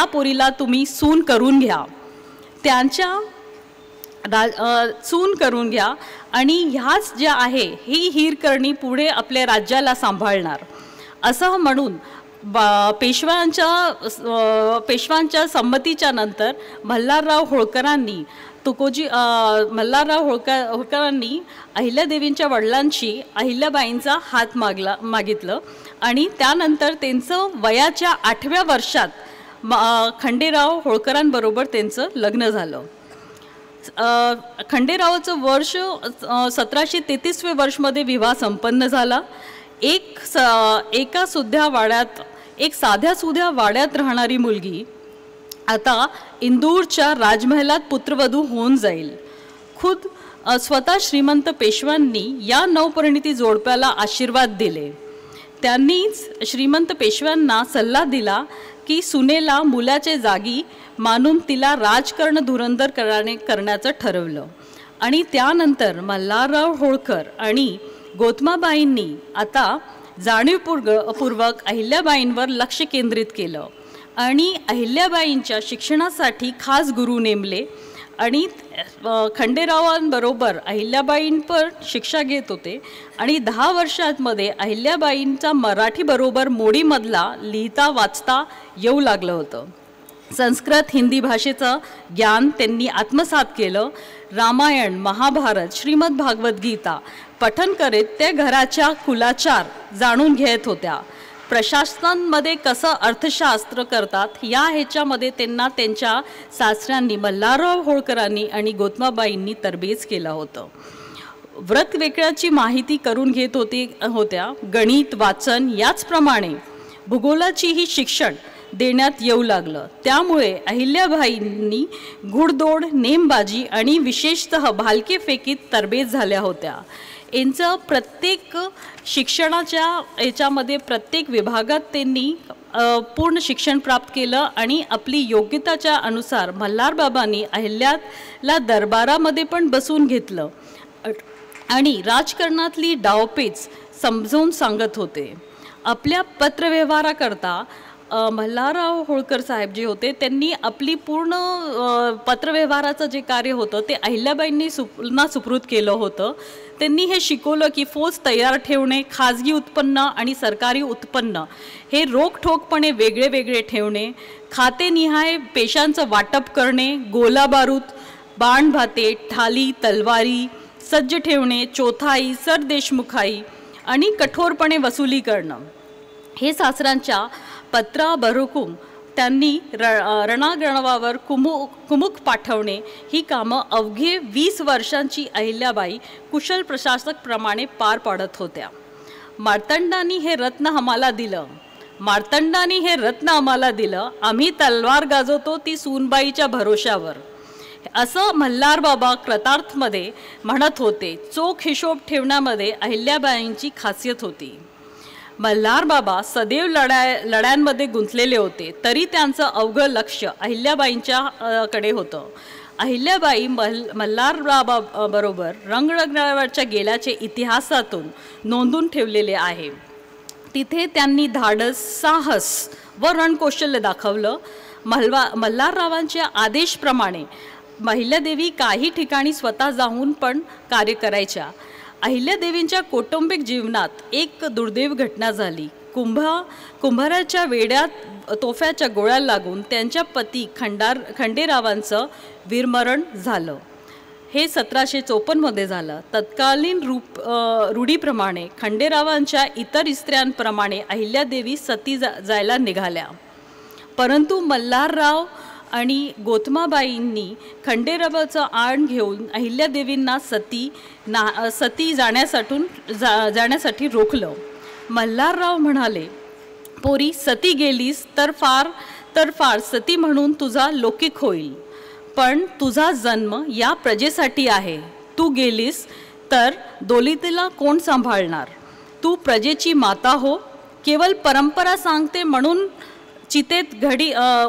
पोरीला तुम्ही सून करून घ्या. सून करून घ्या आणि ह्याच ज्या आहे ही हिरकर्णी पुढे आपल्या राज्याला सांभाळणार असं म्हणून पेशव्यांच्या संमतीच्या नंतर मल्हारराव होळकरांनी अहिल्यादेवींच्या वडिलांशी अहिल्याबाईंचा हात मागितलं आणि त्यानंतर त्यांचं वयाच्या 8व्या वर्षात खंडेराव होळकरांबरोबर त्यांचं लग्न झालं. खंडेरावाचं वर्ष 1733 वर्षमध्ये विवाह संपन्न झाला. एक साध्या सुध्या वाड्यात राहणारी मुलगी आता इंदूरच्या राजमहालात पुत्रवधू होऊन जाईल. स्वतः श्रीमंत पेशव्यांनी या नवपरिणिती जोडप्याला आशीर्वाद दिले. त्यांनीच श्रीमंत पेशव्यांना सल्ला दिला की सुनेला मुलाच्या जागी मानून तिला राजकारण धुरंधर करण्याचं ठरवलं आणि त्यानंतर मल्हारराव होळकर आणि गोतमाबाईंनी आता जाणीवपूर्वक अहिल्याबाईंवर लक्ष केंद्रित केलं आणि अहिल्याबाईंच्या शिक्षणासाठी खास गुरु नेमले आणि खंडेरावांबरोबर अहिल्याबाईं पण शिक्षा घेत होते आणि 10 वर्षांमध्ये अहिल्याबाईंचा मराठीबरोबर मोडीमधला लिहिता वाचता येऊ लागलं होतं. संस्कृत हिंदी भाषेचं ज्ञान त्यांनी आत्मसात केलं. रामायण, महाभारत, श्रीमद भागवत गीता पठन करीत त्या घराच्या कुलाचार जाणून घेत होत्या. प्रशासनामध्ये कसं अर्थशास्त्र करतात या ह्याच्यामध्ये त्यांना त्यांच्या सासऱ्यांनी मल्हारराव होळकरांनी आणि गोतमाबाईंनी तरबेज केलं होतं. व्रत वेगळ्याची माहिती करून घेत होत्या. गणित, वाचन याचप्रमाणे भूगोलाचीही शिक्षण देण्यात येऊ लागलं. त्यामुळे अहिल्याबाईंनी घुडदौड, नेमबाजी आणि विशेषतः भालके फेकीत तरबेज झाल्या होत्या. यांचं प्रत्येक शिक्षणाच्या याच्यामध्ये प्रत्येक विभागात त्यांनी पूर्ण शिक्षण प्राप्त केलं आणि आपली योग्यताच्या अनुसार मल्हारबाबांनी अहिल्याला दरबारामध्ये पण बसून घेतलं आणि राजकारणातली डावपेच समजावून सांगत होते. आपल्या पत्रव्यवहाराकरता मल्हारराव होळकर साहेब जे होते त्यांनी आपली पूर्ण पत्रव्यवहाराचं जे कार्य होतं ते अहिल्याबाईंनी सुपूर्द केलं होतं. त्यांनी हे शिकवलं की फौज तयार ठेवणे, खाजगी उत्पन्न आणि सरकारी उत्पन्न हे रोखठोकपणे वेगळे वेगळे ठेवणे, खातेनिहाय पेशांचं वाटप करणे, गोला बारूद, बाण भाते, ठाली, तलवारी सज्ज ठेवणे, चौथाई, सरदेशमुखाई आणि कठोरपणे वसुली करणं. हे सासऱ्यांच्या पत्राबरोबर त्यांनी रणांगणावर कुमुक पाठवणे ही कामं अवघे 20 वर्षांची अहिल्याबाई कुशल प्रशासकप्रमाणे पार पाडत होत्या. मार्तंडांनी हे रत्न आम्हाला दिलं, आम्ही तलवार गाजवतो ती सूनबाईच्या भरोशावर, असं मल्हारबाबा कृतार्थमध्ये म्हणत होते. चोख हिशोब ठेवण्यामध्ये अहिल्याबाईंची खासियत होती. मल्हारबाबा सदैव लढ्यांमध्ये गुंतलेले होते, तरी त्यांचं अवघं लक्ष अहिल्याबाईंच्या कडे होतं. अहिल्याबाई मल्हारबाबा बरोबर रंगरंगावरच्या गेल्याचे इतिहासातून नोंदून ठेवलेले आहे. तिथे त्यांनी धाडस, साहस व रणकौशल्य दाखवलं. मल्हाररावांच्या आदेशप्रमाणे अहिल्यादेवी काही ठिकाणी स्वतः जाऊन पण कार्य करायच्या. अहिल्यादेवींच्या कौटुंबिक जीवनात एक दुर्दैव घटना झाली. कुंभाराच्या वेड्यात तोफ्याच्या गोळ्या लागून त्यांच्या पती खंडेरावांचं वीरमरण झालं. हे 1754 झालं. तत्कालीन रूढीप्रमाणे खंडेरावांच्या इतर स्त्रियांप्रमाणे अहिल्यादेवी सती जायला निघाल्या. परंतु मल्हारराव आणि गोतमाबाईंनी खंडेरावाचं आण घेऊन अहिल्यादेवींना सती जाण्यासाठी रोखलं. मल्हारराव म्हणाले, पोरी सती गेलीस तर फार सती म्हणून तुझा लौकिक होईल, पण तुझा जन्म या प्रजेसाठी आहे. तू गेलीस तर दोलितीला कोण सांभाळणार? तू प्रजेची माता हो. केवळ परंपरा सांगते म्हणून चितेत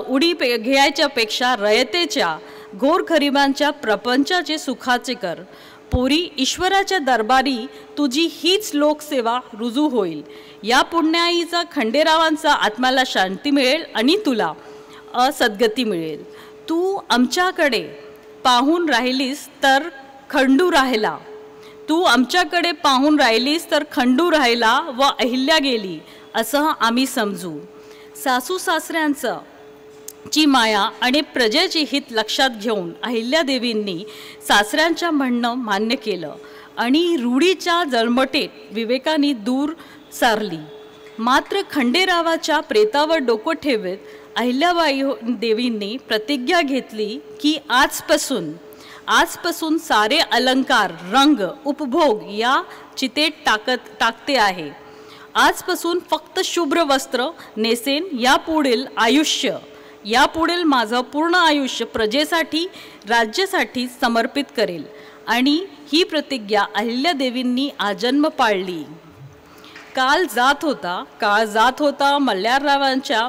उडी घ्यायच्या पेक्षा रयतेच्या गोरगरिबांच्या प्रपंचाचे सुखाचे कर. पोरी, ईश्वराच्या दरबारी तुझी हीच लोकसेवा रुजू होईल. या पुण्याईचा खंडेरावांचा आत्म्याला शांती मिळेल आणि तुला सद्गती मिळेल. तू आमच्याकडे पाहून राहिलीस तर खंडू राहिला. खंडू राहिला व अहिल्या गेली असं आम्ही समजू. सासू सासऱ्यांचं ची माया आणि प्रजेचे हित लक्षात घेऊन अहिल्यादेवींनी सासऱ्यांच्या म्हणणं मान्य केलं आणि रूढीच्या जळमटेत विवेकाने दूर सारली. मात्र खंडेरावाच्या प्रेतावर डोकं ठेवत अहिल्याबाई देवींनी प्रतिज्ञा घेतली की आजपासून सारे अलंकार, रंग, उपभोग या चितेत टाकते आहे. आजपासून फक्त शुभ्र वस्त्र नेसेन. यापुढील माझं पूर्ण आयुष्य प्रजेसाठी, राज्यासाठी समर्पित करेल. आणि ही प्रतिज्ञा अहिल्यादेवींनी आजन्म पाळली. काळ जात होता. मल्हाररावांच्या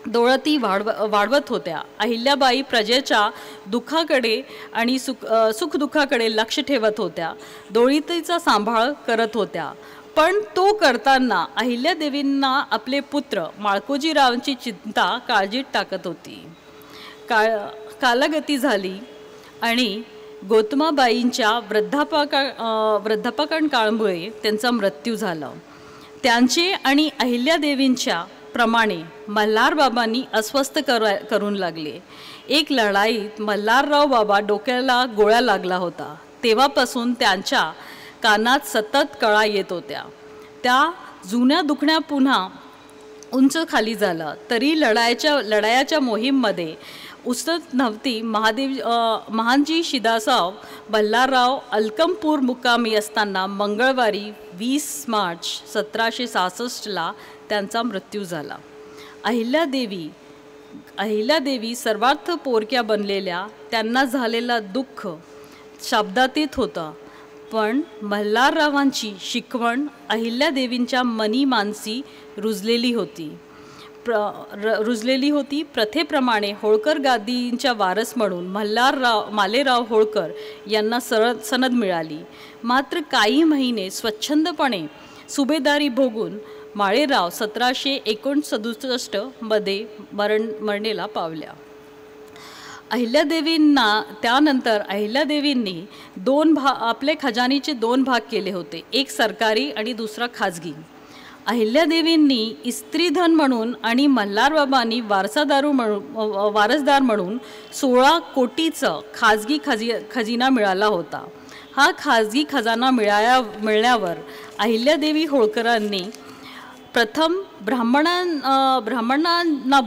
डोळती वाढवत होत्या. अहिल्याबाई प्रजेच्या दुःखाकडे आणि सुखदुःखाकडे लक्ष ठेवत होत्या. डोळीतीचा सांभाळ करत होत्या. पण तो करताना अहिल्यादेवींना आपले पुत्र माळकोजीरावांची काळजीत टाकत होती. कालगती झाली आणि गोतमाबाईंच्या वृद्धापकाळामुळे त्यांचा मृत्यू झाला. त्यांचे आणि अहिल्यादेवींच्या प्रमाणे मल्हारबाबांनी अस्वस्थ करून लागले. एक लढाईत मल्हारराव बाबा डोक्याला गोळ्या लागला होता. तेव्हापासून त्यांच्या कानात सतत कळा येत होत्या. त्या जुन्या दुखण्या पुन्हा उंच खाली झालं तरी लढायाच्या मोहीममध्ये उसत नव्हती. महानजी शिदासाव बल्हारराव अलकमपूर मुक्कामी असताना मंगळवारी 20 मार्च 1766ला त्यांचा मृत्यू झाला. अहिल्यादेवी सर्वार्थ पोरक्या बनलेल्या त्यांना झालेला दुःख शब्दातीत होता. पण मल्हाररावांची शिकवण अहिल्यादेवींच्या मनी मानसी रुजलेली होती. प्रथेप्रमाणे होळकर गादींच्या वारस म्हणून मालेराव होळकर यांना सनद मिळाली. मात्र काही महिने स्वच्छंदपणे सुभेदारी भोगून माळेराव 1767 मध्ये मरणेला पावल्या. त्यानंतर अहिल्यादेवींनी आपले खजानीचे 2 भाग केले होते, एक सरकारी आणि दुसरा खाजगी. अहिल्यादेवींनी इस्त्रीधन म्हणून आणि मल्हारबाबांनी वारसदार म्हणून 16 कोटीचा खाजगी खजिना मिळाला होता. हा खाजगी खजाना मिळण्यावर अहिल्यादेवी होळकरांनी प्रथम ब्राह्मणांना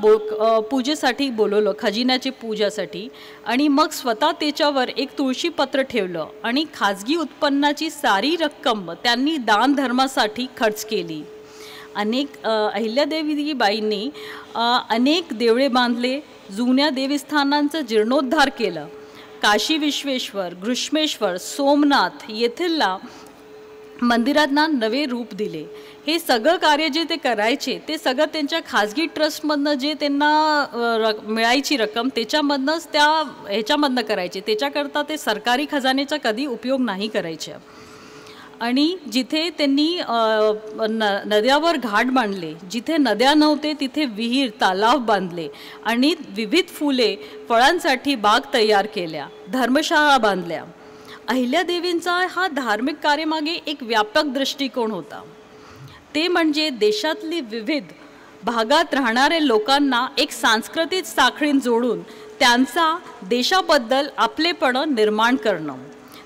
पूजेसाठी बोलवलं, खजिन्याची पूजासाठी, आणि मग स्वतः त्याच्यावर एक तुळशीपत्र ठेवलं आणि खाजगी उत्पन्नाची सारी रक्कम त्यांनी दान धर्मासाठी खर्च केली. अहिल्यादेवीबाईंनी अनेक देवळे बांधले, जुन्या देवस्थानांचं जीर्णोद्धार केलं. काशी विश्वेश्वर, घृष्मेश्वर, सोमनाथ येथील मंदिरांना नवे रूप दिले. हे सगळं कार्य जे ते करायचे ते सगळं त्यांच्या खाजगी ट्रस्टमधनं जे त्यांना मिळायची रक्कम त्याच्यामधनंच ह्याच्यामधनं करायचे. त्याच्याकरता ते सरकारी खजानेचा कधी उपयोग नाही करायचे. आणि जिथे त्यांनी नद्यावर घाट बांधले, जिथे नद्या नव्हते तिथे विहीर, तलाव बांधले आणि विविध फळांसाठी बाग तयार केल्या, धर्मशाळा बांधल्या. अहिल्यादेवींचा हा धार्मिक कार्यामागे एक व्यापक दृष्टिकोन होता. ते म्हणजे देशातली विविध भागात राहणाऱ्या लोकांना एक सांस्कृतिक साखळीत जोडून त्यांचा देशाबद्दल आपलेपण निर्माण करणं.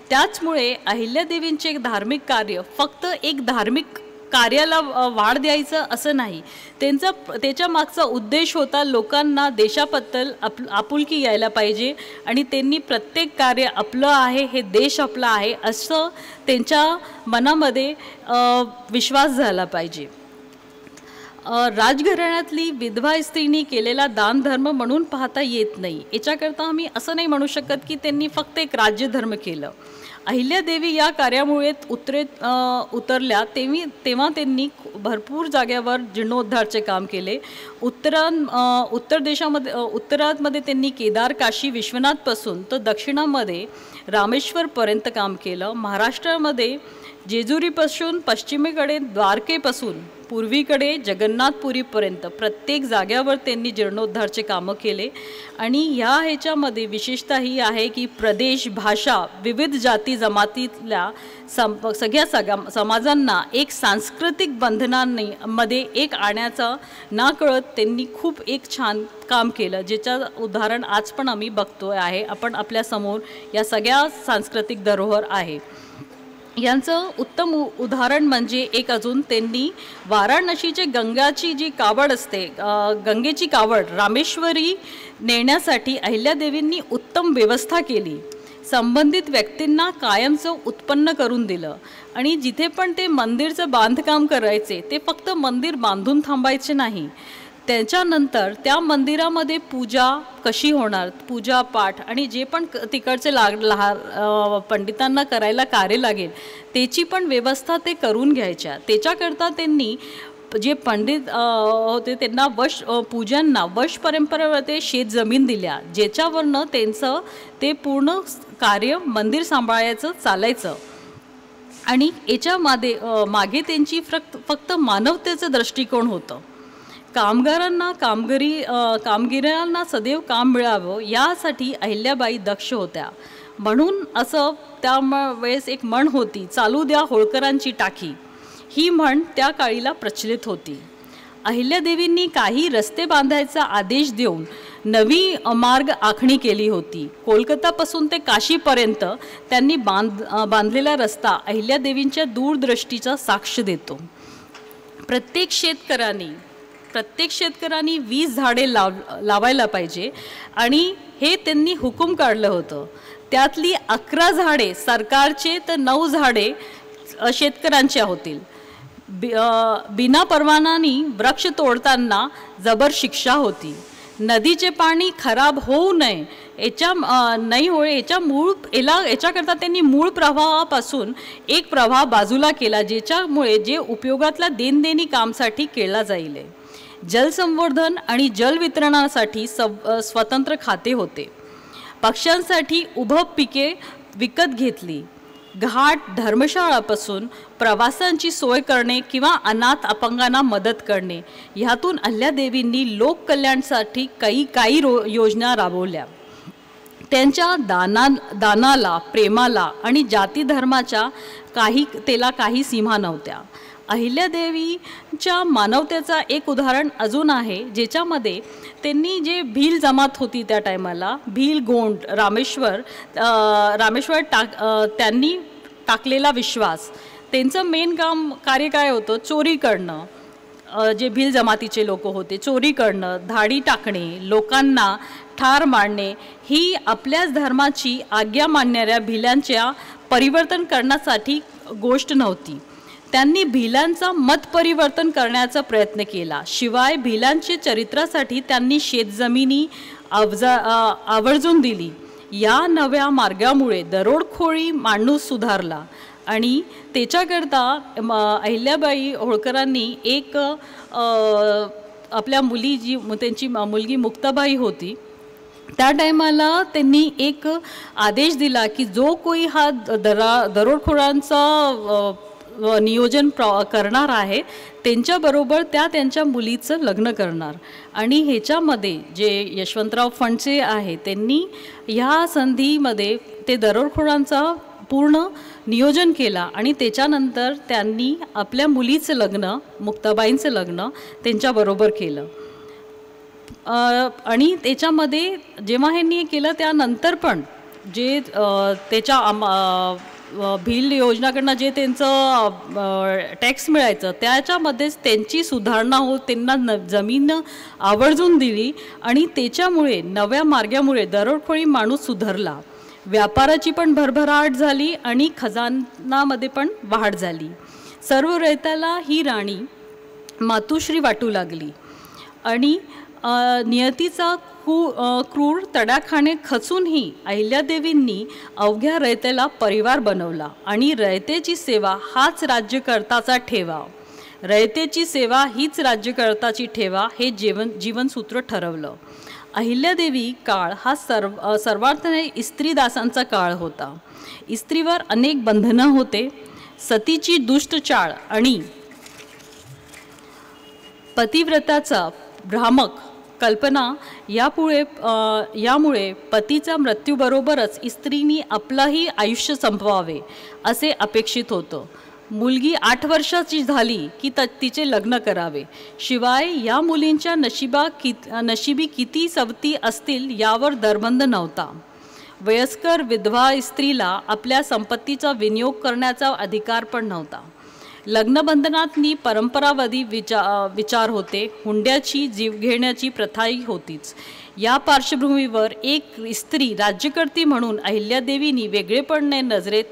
त्याचमुळे अहिल्यादेवींचे धार्मिक कार्य फक्त एक धार्मिक कार्याला वाढ द्यायचं असं नाही, त्याच्या मागचा उद्देश होता लोकांना देशाबद्दल आपुलकी यायला पाहिजे आणि त्यांनी प्रत्येक कार्य आपलं आहे, हे देश आपला आहे असं त्यांच्या मनामध्ये विश्वास झाला पाहिजे. राजघराण्यातली विधवा स्त्रीनी केलेला दानधर्म म्हणून पाहता येत नाही. याच्याकरता आम्ही असं नाही म्हणू शकत की त्यांनी फक्त एक राज्यधर्म केलं. अहिल्यादेवी या कार्यामुळे उतरल्या तेव्हा त्यांनी भरपूर जाग्यावर जीर्णोद्धारचे काम केले. उत्तरामध्ये त्यांनी केदार, काशी विश्वनाथपासून तर दक्षिणामध्ये रामेश्वरपर्यंत काम केलं. महाराष्ट्रामध्ये जेजुरीपासून पश्चिमेकडे द्वारकेपासून पूर्वीकडे जगन्नाथपुरीपर्यंत प्रत्येक जाग्यावर त्यांनी जीर्णोद्धारचे कामं केले. आणि ह्याच्यामध्ये विशेषता ही आहे की प्रदेश, भाषा, विविध जाती जमातीतल्या सगळ्या समाजांना एक सांस्कृतिक बंधनांमध्ये एक आणण्याचा नाकळत त्यांनी खूप एक छान काम केलं, ज्याचं उदाहरण आज पण आम्ही बघतोय आहे. आपण आपल्यासमोर या सगळ्या सांस्कृतिक धरोहर आहे. यांचं उत्तम उदाहरण म्हणजे एक अजून त्यांनी वाराणसीचे गंगाची जी कावड असते, गंगेची कावड रामेश्वरी नेण्यासाठी अहिल्यादेवींनी उत्तम व्यवस्था केली. संबंधित व्यक्तींना कायमचं उत्पन्न करून दिलं. आणि जिथे पण ते मंदिरचं बांधकाम करायचे ते फक्त मंदिर बांधून थांबायचे नाही, त्याच्यानंतर त्या मंदिरामध्ये पूजा कशी होणार, पूजा पाठ आणि जे पण तिकडचे पंडितांना करायला कार्य लागेल त्याची पण व्यवस्था ते करून घ्यायच्या. त्याच्याकरता त्यांनी जे पंडित होते त्यांना पूजांना वश परंपरेवर ते शेत जमीन दिल्या, ज्याच्यावरनं त्यांचं ते पूर्ण कार्य मंदिर सांभाळायचं चालायचं. आणि मागे त्यांची फक्त मानवतेचं दृष्टिकोन होतं. कामगिरांना सदैव काम मिळावं यासाठी अहिल्याबाई दक्ष होत्या. म्हणून असं त्यावेळेस एक म्हण होती, चालू द्या होळकरांची टाकी. ही म्हण त्या काळीला प्रचलित होती. अहिल्यादेवींनी काही रस्ते बांधायचा आदेश देऊन नवी मार्ग आखणी केली होती. कोलकातापासून ते काशीपर्यंत त्यांनी बांधलेला रस्ता अहिल्यादेवींच्या दूरदृष्टीचा साक्ष देतो. प्रत्येक शेतकऱ्यांनी 20 झाडे लावायला पाहिजे आणि हे त्यांनी हुकूम काढलं होतं. त्यातली 11 झाडे सरकारचे तर 9 झाडे शेतकऱ्यांच्या होतील. बिना परवानानी वृक्ष तोडताना जबर शिक्षा होती. नदीचे पाणी खराब होऊ नये याच्याकरता त्यांनी मूळ प्रवाहापासून एक प्रवाह बाजूला केला, ज्याच्यामुळे जे उपयोगातला देणदेणी कामसाठी केला जाईल. जलसंवर्धन आणि जल वितरणासाठी स्वतंत्र खाते होते. पक्ष्यांसाठी उभं पिके विकत घेतली. घाट धर्मशाळापासून प्रवासांची सोय करणे किंवा अनाथ अपंगांना मदत करणे, ह्यातून अहिल्यादेवींनी लोककल्याणासाठी काही योजना राबवल्या. त्यांच्या दानाला, प्रेमाला आणि जाती धर्माच्या काही सीमा नव्हत्या. अहिल्यादेवीच्या मानवतेचा एक उदाहरण अजून आहे, ज्याच्यामध्ये त्यांनी जे भील जमात होती त्या टायमाला, भील, गोंड, रामेश्वर त्यांनी टाकलेला विश्वास. त्यांचं मेन कार्य काय होतं? चोरी करणं. जे भील जमातीचे लोक होते, चोरी करणं, धाडी टाकणे, लोकांना ठार मारणे ही आपल्याच धर्माची आज्ञा मानणाऱ्या भिलांच्या परिवर्तन करण्यासाठी गोष्ट नव्हती. त्यांनी भिलांचा मत परिवर्तन करण्याचा प्रयत्न केला. शिवाय भिलांच्या चरित्रासाठी त्यांनी शेतजमिनी आवर्जून दिली. या नव्या मार्गामुळे दरोडखोरी माणूस सुधारला आणि त्याच्याकरता अहिल्याबाई होळकरांनी एक आपल्या त्यांची मुलगी मुक्ताबाई होती, त्या टायमाला त्यांनी एक आदेश दिला की जो कोई हा दरोडखोरांचा नियोजन करणार आहे त्यांच्याबरोबर त्यांच्या मुलीचं लग्न करणार. आणि ह्याच्यामध्ये जे यशवंतराव फणसे आहे, त्यांनी ह्या संधीमध्ये ते दरोडखोरांचा पूर्ण नियोजन केला आणि त्याच्यानंतर त्यांनी आपल्या मुलीचं लग्न, मुक्ताबाईंचं लग्न त्यांच्याबरोबर केलं. आणि त्याच्यामध्ये जेव्हा ह्यांनी केलं त्यानंतर पण जे त्याच्या भील योजनाकडनं जे त्यांचं टॅक्स मिळायचं त्याच्यामध्येच त्यांची सुधारणा होत त्यांना जमीन आवर्जून दिली आणि त्याच्यामुळे नव्या मार्गामुळे दरोडखोरी माणूस सुधारला. व्यापाराची पण भरभराट झाली आणि खजानामध्ये पण वाढ झाली. सर्व रयताला ही राणी मातुश्री वाटू लागली आणि नियतीचा क्रूर तडाखाने खचूनही अहिल्यादेवींनी अवघ्या रयतेला परिवार बनवला आणि रयतेची सेवा हाच राज्यकर्ताचा ठेवा, रयतेची सेवा हीच राज्यकर्ताची ठेवा हे जीवनसूत्र ठरवलं. अहिल्यादेवी काळ हा सर्वार्थाने स्त्रीदासांचा काळ होता. स्त्रीवर अनेक बंधनं होते. सतीची दुष्ट चाळ आणि पतिव्रताचा भ्रामक कल्पना यामुळे पतीच्या मृत्यूबरोबरच स्त्रीनी आपलंही आयुष्य संपवावे असे अपेक्षित होतं. मुलगी 8 वर्षाची झाली की तिचे लग्न करावे. शिवाय या मुलींच्या नशिबी किती सवती असतील यावर दरबंध नव्हता. वयस्कर विधवा स्त्रीला आपल्या संपत्तीचा विनियोग करण्याचा अधिकार पण नव्हता. लग्नबंधनातनी परंपरावादी विचार होते. हुंड्याची जीवघेण्याची प्रथाही होतीच. या पार्श्वभूमीवर एक स्त्री राज्यकर्ती म्हणून अहिल्यादेवींनी वेगळेपणाने नजरेत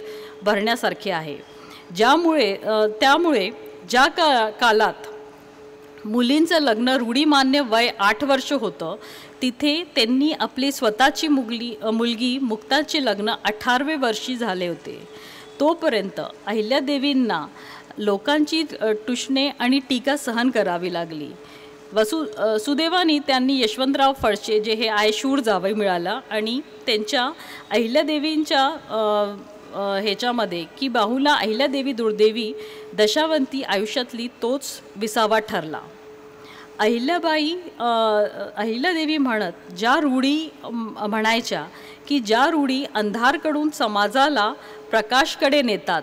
भरण्यासारखे आहे. त्यामुळे ज्या काळात मुलींचं लग्न रूढीमान्य वय 8 वर्ष होतं, तिथे त्यांनी आपली स्वतःची मुलगी मुक्ताचे लग्न 18व्या वर्षी झाले होते. तोपर्यंत अहिल्यादेवींना लोकांची टुचणे आणि टीका सहन करावी लागली. सुदैवाने त्यांनी यशवंतराव फणसे जे हे शूर जावई मिळाला आणि त्यांच्या अहिल्यादेवींच्या ह्याच्यामध्ये की बाहुला अहिल्यादेवी दुर्दैवी दशावंती आयुष्यातली तोच विसावा ठरला. अहिल्यादेवी ज्या रूढी म्हणायच्या की ज्या रूढी अंधारकडून समाजाला प्रकाशकडे नेतात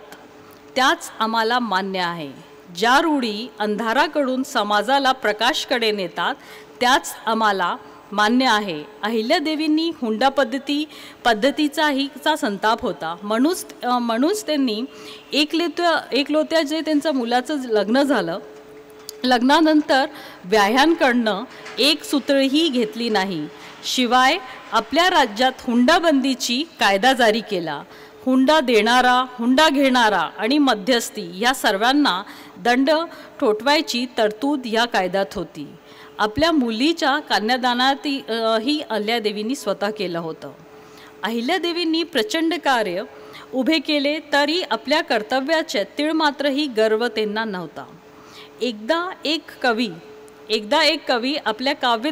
त्याच आम्हाला मान्य आहे. ज्या रूढी अंधाराकडून समाजाला प्रकाशकडे नेतात त्याच आम्हाला मान्य आहे. अहिल्यादेवींनी हुंडा पद्धतीचा संताप होता. म्हणूनच त्यांनी एकलोत्या जे त्यांचं मुलाचं लग्न झालं, लग्नानंतर व्याह्यांकडनं एक सूत्रही घेतली नाही. शिवाय आपल्या राज्यात हुंडाबंदीची कायदा जारी केला. हुंडा देणारा, हुंडा घेणारा आणि मध्यस्थी या सर्वांना दंड ठोठवायची तरतूद या कायद्यात होती. आपल्या मुलीच्या कन्यादानात ही अहिल्यादेवींनी स्वतः केलं होतं. अहिल्यादेवींनी प्रचंड कार्य उभे केले तरी आपल्या कर्तव्याचे तीळ मात्रही गर्व त्यांना नव्हता. एकदा एक कवी आपल्या काव्य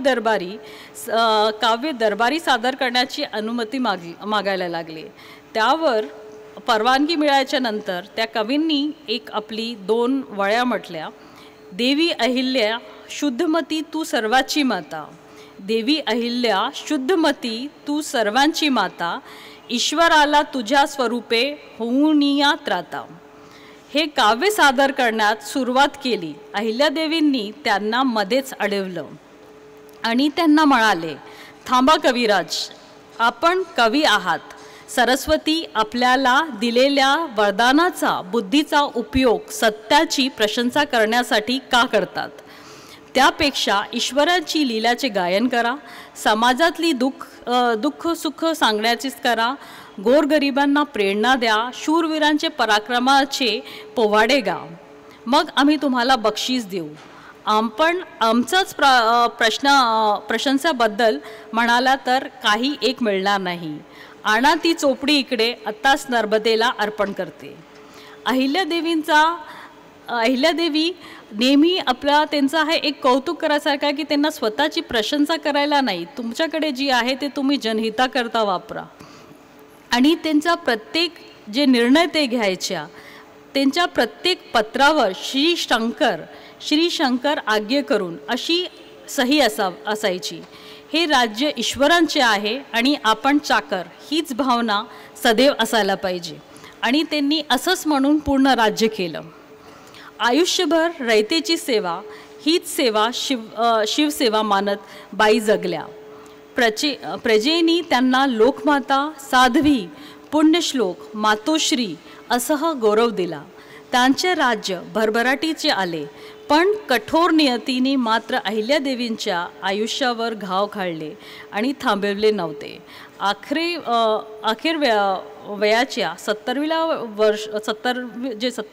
दरबारी सादर करण्याची अनुमती मागायला लागले. त्यावर परवानगी मिळाल्याच्या नंतर त्या कवींनी आपली 2 वळ्या म्हटल्या. देवी अहिल्या शुद्धमती तू सर्वाची माता, देवी अहिल्या शुद्धमती तू सर्वांची माता, ईश्वराला तुझ्या स्वरूपे होऊनिया त्राता. हे काव्य सादर करण्यात सुरुवात केली. अहिल्यादेवींनी त्यांना मध्येच अडवलं आणि त्यांना म्हणाले, थांबा कविराज, आपण कवी आहात. सरस्वती आपल्याला दिलेल्या वरदानाचा, बुद्धीचा उपयोग सत्याची प्रशंसा करण्यासाठी का करतात? त्यापेक्षा ईश्वराची लीलाचे गायन करा, समाजातली दुःख सुख सांगण्याचीच करा, गोरगरिबांना प्रेरणा द्या, शूरवीरांचे पराक्रमाचे पोवाडे गा, मग आम्ही तुम्हाला बक्षीस देऊ. आपण आमचाच प्रशंसाबद्दल म्हणाला तर काही एक मिळणार नाही. आणा ती चोपडी इकडे, आत्ताच नर्मदेला अर्पण करते. अहिल्यादेवी नेहमी त्यांचा आहे एक कौतुक करायसारखा की त्यांना स्वतःची प्रशंसा करायला नाही, तुमच्याकडे जी आहे ते तुम्ही जनहिताकरता वापरा. आणि त्यांचा प्रत्येक जे निर्णय ते घ्यायच्या, त्यांच्या प्रत्येक पत्रावर श्री शंकर आज्ञे करून अशी सही असायची. हे राज्य ईश्वरांचे आहे आणि आपण चाकर, हीच भावना सदैव असायला पाहिजे. आणि त्यांनी असंच म्हणून पूर्ण राज्य केलं. आयुष्यभर रयतेची सेवा हीच सेवा शिवसेवा मानत बाई जगल्या. प्रजेनी त्यांना लोकमाता, साध्वी, पुण्यश्लोक, मातोश्री असं गौरव दिला. त्यांचे राज्य भरभराटीचे आले, पण कठोर नियतीने मात्र अहिल्यादेवींच्या आयुष्यावर घाव घालले आणि थांबवले नव्हते. अखेर वयाच्या 70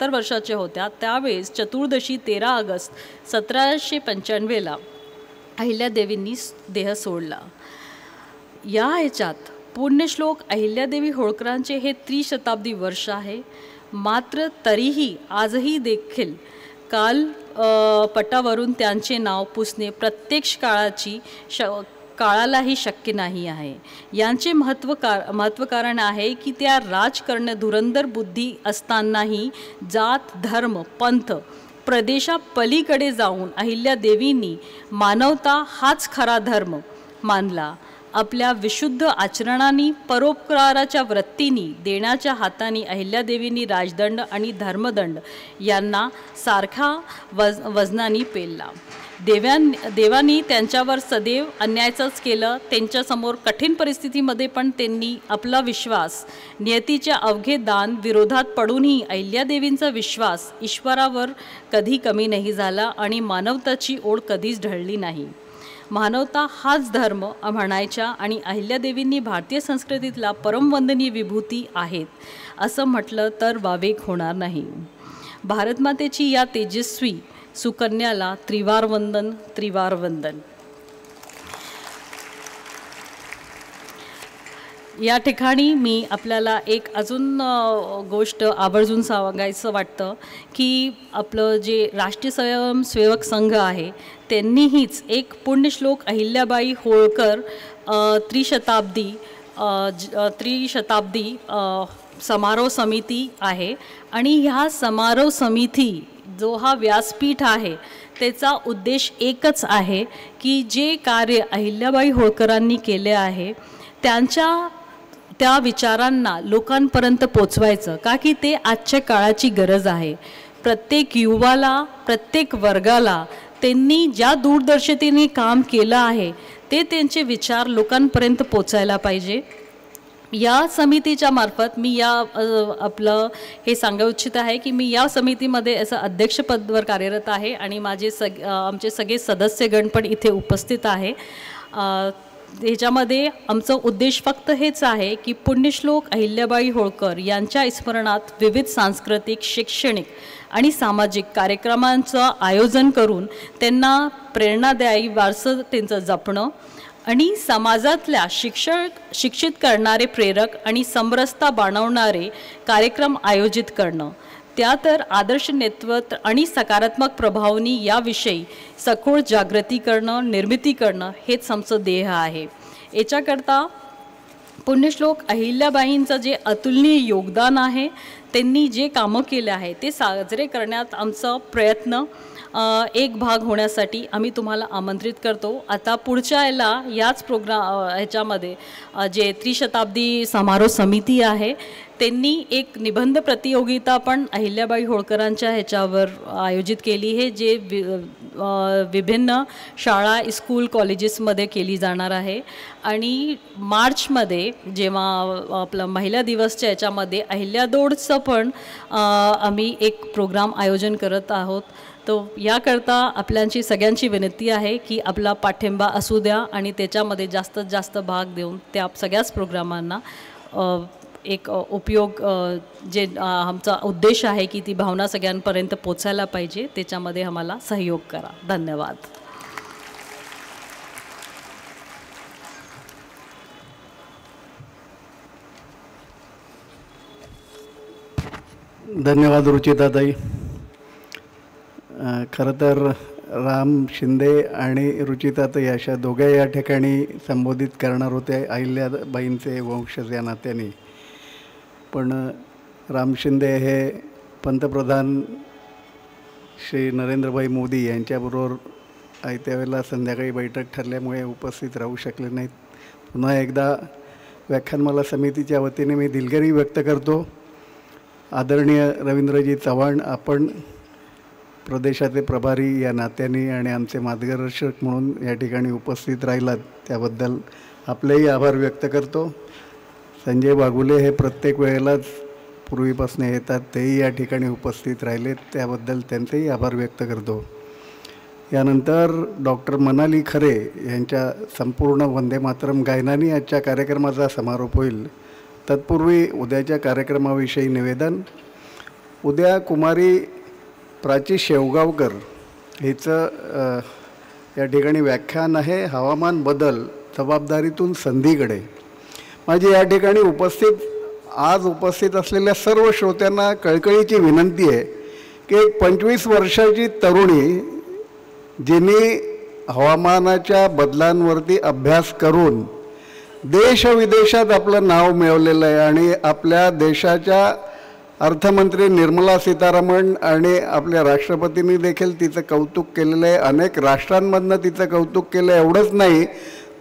वर्षाच्या होत्या त्यावेळेस चतुर्दशी 13 ऑगस्ट 1795ला अहिल्यादेवींनी देह सोडला. या ह्याच्यात पुण्यश्लोक अहिल्यादेवी होळकरांचे हे त्रिशताब्दी वर्ष आहे. मात्र तरीही आजही देखील पटावरून त्यांचे नाव पुसणे प्रत्यक्ष काळालाही शक्य नाही आहे. यांचे महत्त्व कारण आहे की त्या राजकरण धुरंधर बुद्धी असतानाही जात, धर्म, पंथ, प्रदेशापलीकडे जाऊन अहिल्यादेवींनी मानवता हाच खरा धर्म मानला. आपल्या विशुद्ध आचरणाने, परोपकाराच्या वृत्तीने, देण्याच्या हाताने अहिल्यादेवींनी राजदंड आणि धर्मदंड यांना सारखा वजनाने पेलला. देवानी त्यांच्यावर सदैव अन्यायाचंच केलं. त्यांच्यासमोर कठीण परिस्थितीमध्ये पण त्यांनी आपला विश्वास, नियतीच्या अवघे दान विरोधात पडूनही अहिल्यादेवींचा विश्वास ईश्वरावर कधी कमी नाही झाला आणि मानवताची ओढ कधीच ढळली नाही. मानवता हाच धर्म म्हणायच्या आणि अहिल्यादेवींनी भारतीय संस्कृतीतला परमवंदनीय विभूती आहेत असं म्हटलं तर वावेक होणार नाही. भारतमातेची या तेजस्वी सुकन्याला त्रिवार वंदन, त्रिवार वंदन. या ठिकाणी मी आपल्याला एक अजून गोष्ट आवर्जून सांगायचं वाटतं की आपलं जे राष्ट्रीय स्वयंसेवक संघ आहे त्यांनीहीच एक पुण्यश्लोक अहिल्याबाई होळकर त्रिशताब्दी समारोह समिती आहे. आणि ह्या समारोह समिती जो हा व्यासपीठ आहे त्याचा उद्देश एकच आहे की जे कार्य अहिल्याबाई होळकरांनी केले आहे त्या विचारांना लोकांपर्यंत पोचवायचं, का की ते आजच्या काळाची गरज आहे. प्रत्येक युवाला, प्रत्येक वर्गाला त्यांनी ज्या दूरदर्शितेने काम केलं आहे ते त्यांचे विचार लोकांपर्यंत पोचायला पाहिजे. या समितीच्या मार्फत मी आपलं हे सांगू इच्छित आहे की मी या समितीमध्ये असं अध्यक्षपदावर कार्यरत आहे आणि माझे आमचे सगळे सदस्यगण पण इथे उपस्थित आहे. ह्याच्यामध्ये आमचं उद्देश फक्त हेच आहे की पुण्यश्लोक अहिल्याबाई होळकर यांच्या स्मरणात विविध सांस्कृतिक, शैक्षणिक आणि सामाजिक कार्यक्रमांचं आयोजन करून त्यांना प्रेरणादायी वारसा त्यांचं जपणं आणि समाजातल्या शिक्षित करणारे प्रेरक आणि समरसता बाणवणारे कार्यक्रम आयोजित करणं, त्या तर आदर्श नेतृत्व आणि सकारात्मक प्रभावनी याविषयी सखोल जागृती करणं, निर्मिती करणं हेच आमचं ध्येय आहे. याच्याकरता पुण्यश्लोक अहिल्याबाईंचं जे अतुलनीय योगदान आहे, त्यांनी जे कामं केले आहे ते साजरे करण्यात आमचा प्रयत्न एक भाग होण्यासाठी आम्ही तुम्हाला आमंत्रित करतो. आता पुढच्या याच ह्याच्यामध्ये जे त्रिशताब्दी समारोह समिती आहे त्यांनी एक निबंध प्रतियोगिता पण अहिल्याबाई होळकरांच्या ह्याच्यावर आयोजित केली आहे, जे विभिन्न शाळा, स्कूल, कॉलेजेसमध्ये केली जाणार आहे. आणि मार्चमध्ये जेव्हा आपलं महिला दिवसच्या ह्याच्यामध्ये अहिल्यादौडचं पण आम्ही एक प्रोग्राम आयोजन करत आहोत. तो याकरता आपल्याची सगळ्यांची विनंती आहे की आपला पाठिंबा असू द्या आणि त्याच्यामध्ये जास्तीत जास्त भाग देऊन त्या सगळ्याच प्रोग्रामांना एक उपयोग जे आमचा उद्देश आहे की ती भावना सगळ्यांपर्यंत पोचायला पाहिजे, त्याच्यामध्ये आम्हाला सहयोग करा. धन्यवाद. धन्यवाद रुचिताताई. खरं तर राम शिंदे आणि रुचिताताई अशा दोघे या ठिकाणी संबोधित करणार होते अहिल्याबाईंचे वंशज या नात्याने, पण राम शिंदे हे पंतप्रधान श्री नरेंद्रभाई मोदी यांच्याबरोबर त्यावेळेला संध्याकाळी बैठक ठरल्यामुळे उपस्थित राहू शकले नाहीत. पुन्हा एकदा व्याख्यानमाला समितीच्या वतीने मी दिलगिरी व्यक्त करतो. आदरणीय रवींद्रजी चव्हाण, आपण प्रदेशाचे प्रभारी या नात्याने आणि आमचे मार्गदर्शक म्हणून या ठिकाणी उपस्थित राहिलात त्याबद्दल आपलेही आभार व्यक्त करतो. संजय बागुले हे प्रत्येक वेळेलाच पूर्वीपासून येतात, तेही या ठिकाणी उपस्थित राहिलेत, त्याबद्दल त्यांचेही आभार व्यक्त करतो. यानंतर डॉक्टर मनाली खरे यांच्या संपूर्ण वंदे मातरम गायनाने आजच्या कार्यक्रमाचा समारोप होईल. तत्पूर्वी उद्याच्या कार्यक्रमाविषयी निवेदन. उद्या कुमारी प्राची शेवगावकर हिचं या ठिकाणी व्याख्यान आहे, हवामान बदल जबाबदारीतून संधीकडे. माझी या ठिकाणी आज उपस्थित असलेल्या सर्व श्रोत्यांना कळकळीची विनंती आहे की एक 25 वर्षाची तरुणी जिने हवामानाच्या बदलांवरती अभ्यास करून देशविदेशात आपलं नाव मिळवलेलं आहे आणि आपल्या देशाच्या अर्थमंत्री निर्मला सीतारामन आणि आपल्या राष्ट्रपतींनी देखील तिचं कौतुक केलेलं आहे. अनेक राष्ट्रांमधनं तिचं कौतुक केलं. एवढंच नाही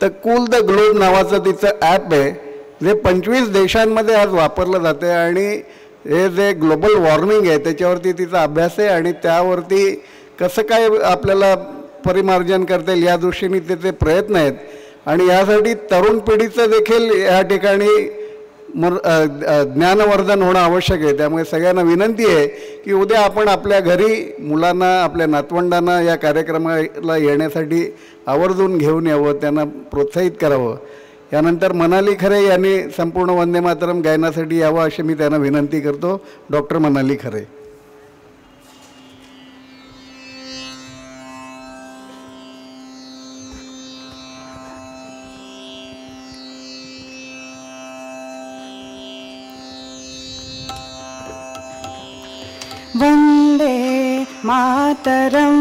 तर कूल द ग्लोब नावाचं तिचं ॲप आहे जे 25 देशांमध्ये आज वापरलं जाते आणि हे जे ग्लोबल वॉर्मिंग आहे त्याच्यावरती तिचा अभ्यास आहे आणि त्यावरती कसं काय आपल्याला परिमार्जन करता येईल या दृष्टीने त्याचे प्रयत्न आहेत. आणि यासाठी तरुण पिढीचं देखील या ठिकाणी ज्ञानवर्धन होणं आवश्यक आहे. त्यामुळे सगळ्यांना विनंती आहे की उद्या आपण आपल्या घरी मुलांना, आपल्या नातवंडांना या कार्यक्रमाला येण्यासाठी आवर्जून घेऊन यावं, त्यांना प्रोत्साहित करावं. यानंतर मनाली खरे यांनी संपूर्ण वंदे मातरम गायनासाठी यावं अशी मी त्यांना विनंती करतो. डॉक्टर मनाली खरे. वंदे मातरम,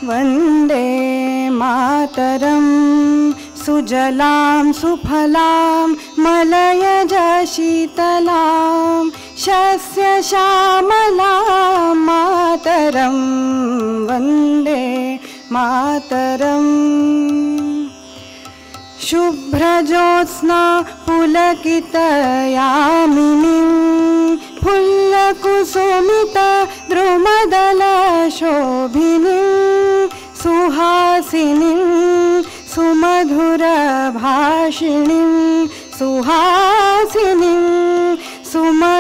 वंदे मातरम, सुजलां सुफलां मलयज शीतलां शस्य श्यामलां मातरं वन्दे मातरम्. शुभ्रज्योत्स्ना पुलकितयामिनीं फुल्लकुसुमितद्रुमदलशोभिनीं सुभाषिणीं सुहासिनीं सुमधुरभाषिणीं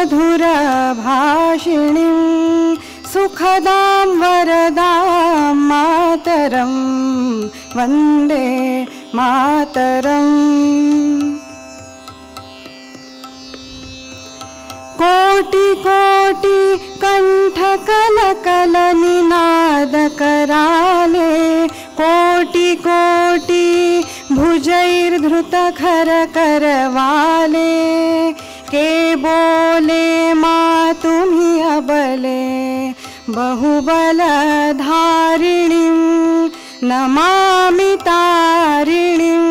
सुखदां वरदां मातरं वन्दे मातरम्। कोटि कोटि कंठ कल कल निनाद कराले, कोटि कोटि भुजैर्धृत खर करवाले, के बोले माँ तुम्ही अबले बहुबलधारिणीं नमामि तारिणीं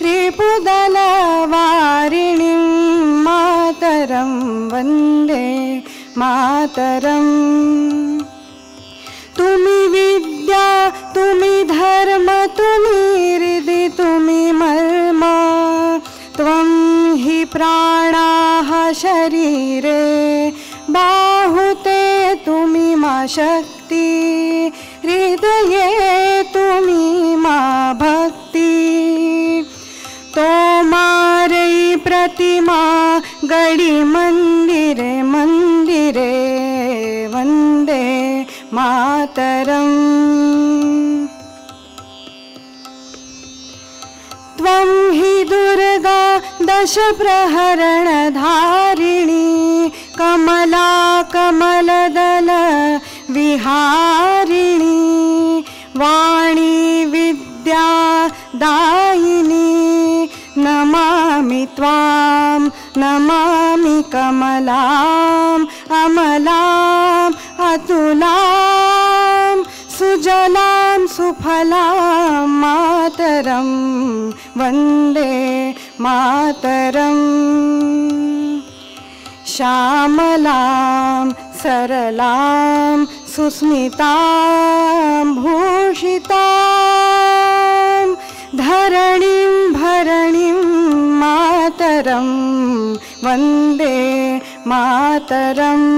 रिपुदलवारिणीं मातरं वन्दे मातरम्। तुम्ही विद्या तुम्ही धर्म तुम्ही हृदि तुम्ही मर्म, त्वं हि प्राणाः शरीरे बाहुते तुम्ही मा शक्ति, हृदये तुम्ही मा भक्ति। तोमारै प्रतिमा गडी मंदिरे मंदिरे वन्दे मातरम्। त्वं हि दुर्गा दश प्रहरणधारिणी, कमला कमलदल विहारिणी, वाणी विद्या दायिनी, नमामि त्वां नमामि कमलाम् अमलाम् अतुलां सुजलां सुफलां मातरं वन्दे मातरम्। श्यामलां सरलां सुस्मितां भूषितां धरणीं भरणीं मातरं वन्दे मातरम्।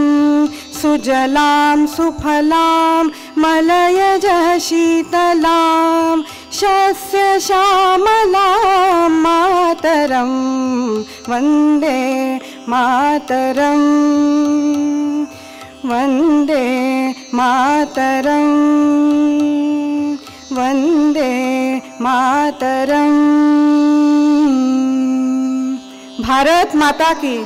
सुजलां सुफलां मलयज शीतलां शस्य श्यामलां मातरं वन्दे मातरम् वन्दे मातरम् वन्दे मातरम्। भारत माता की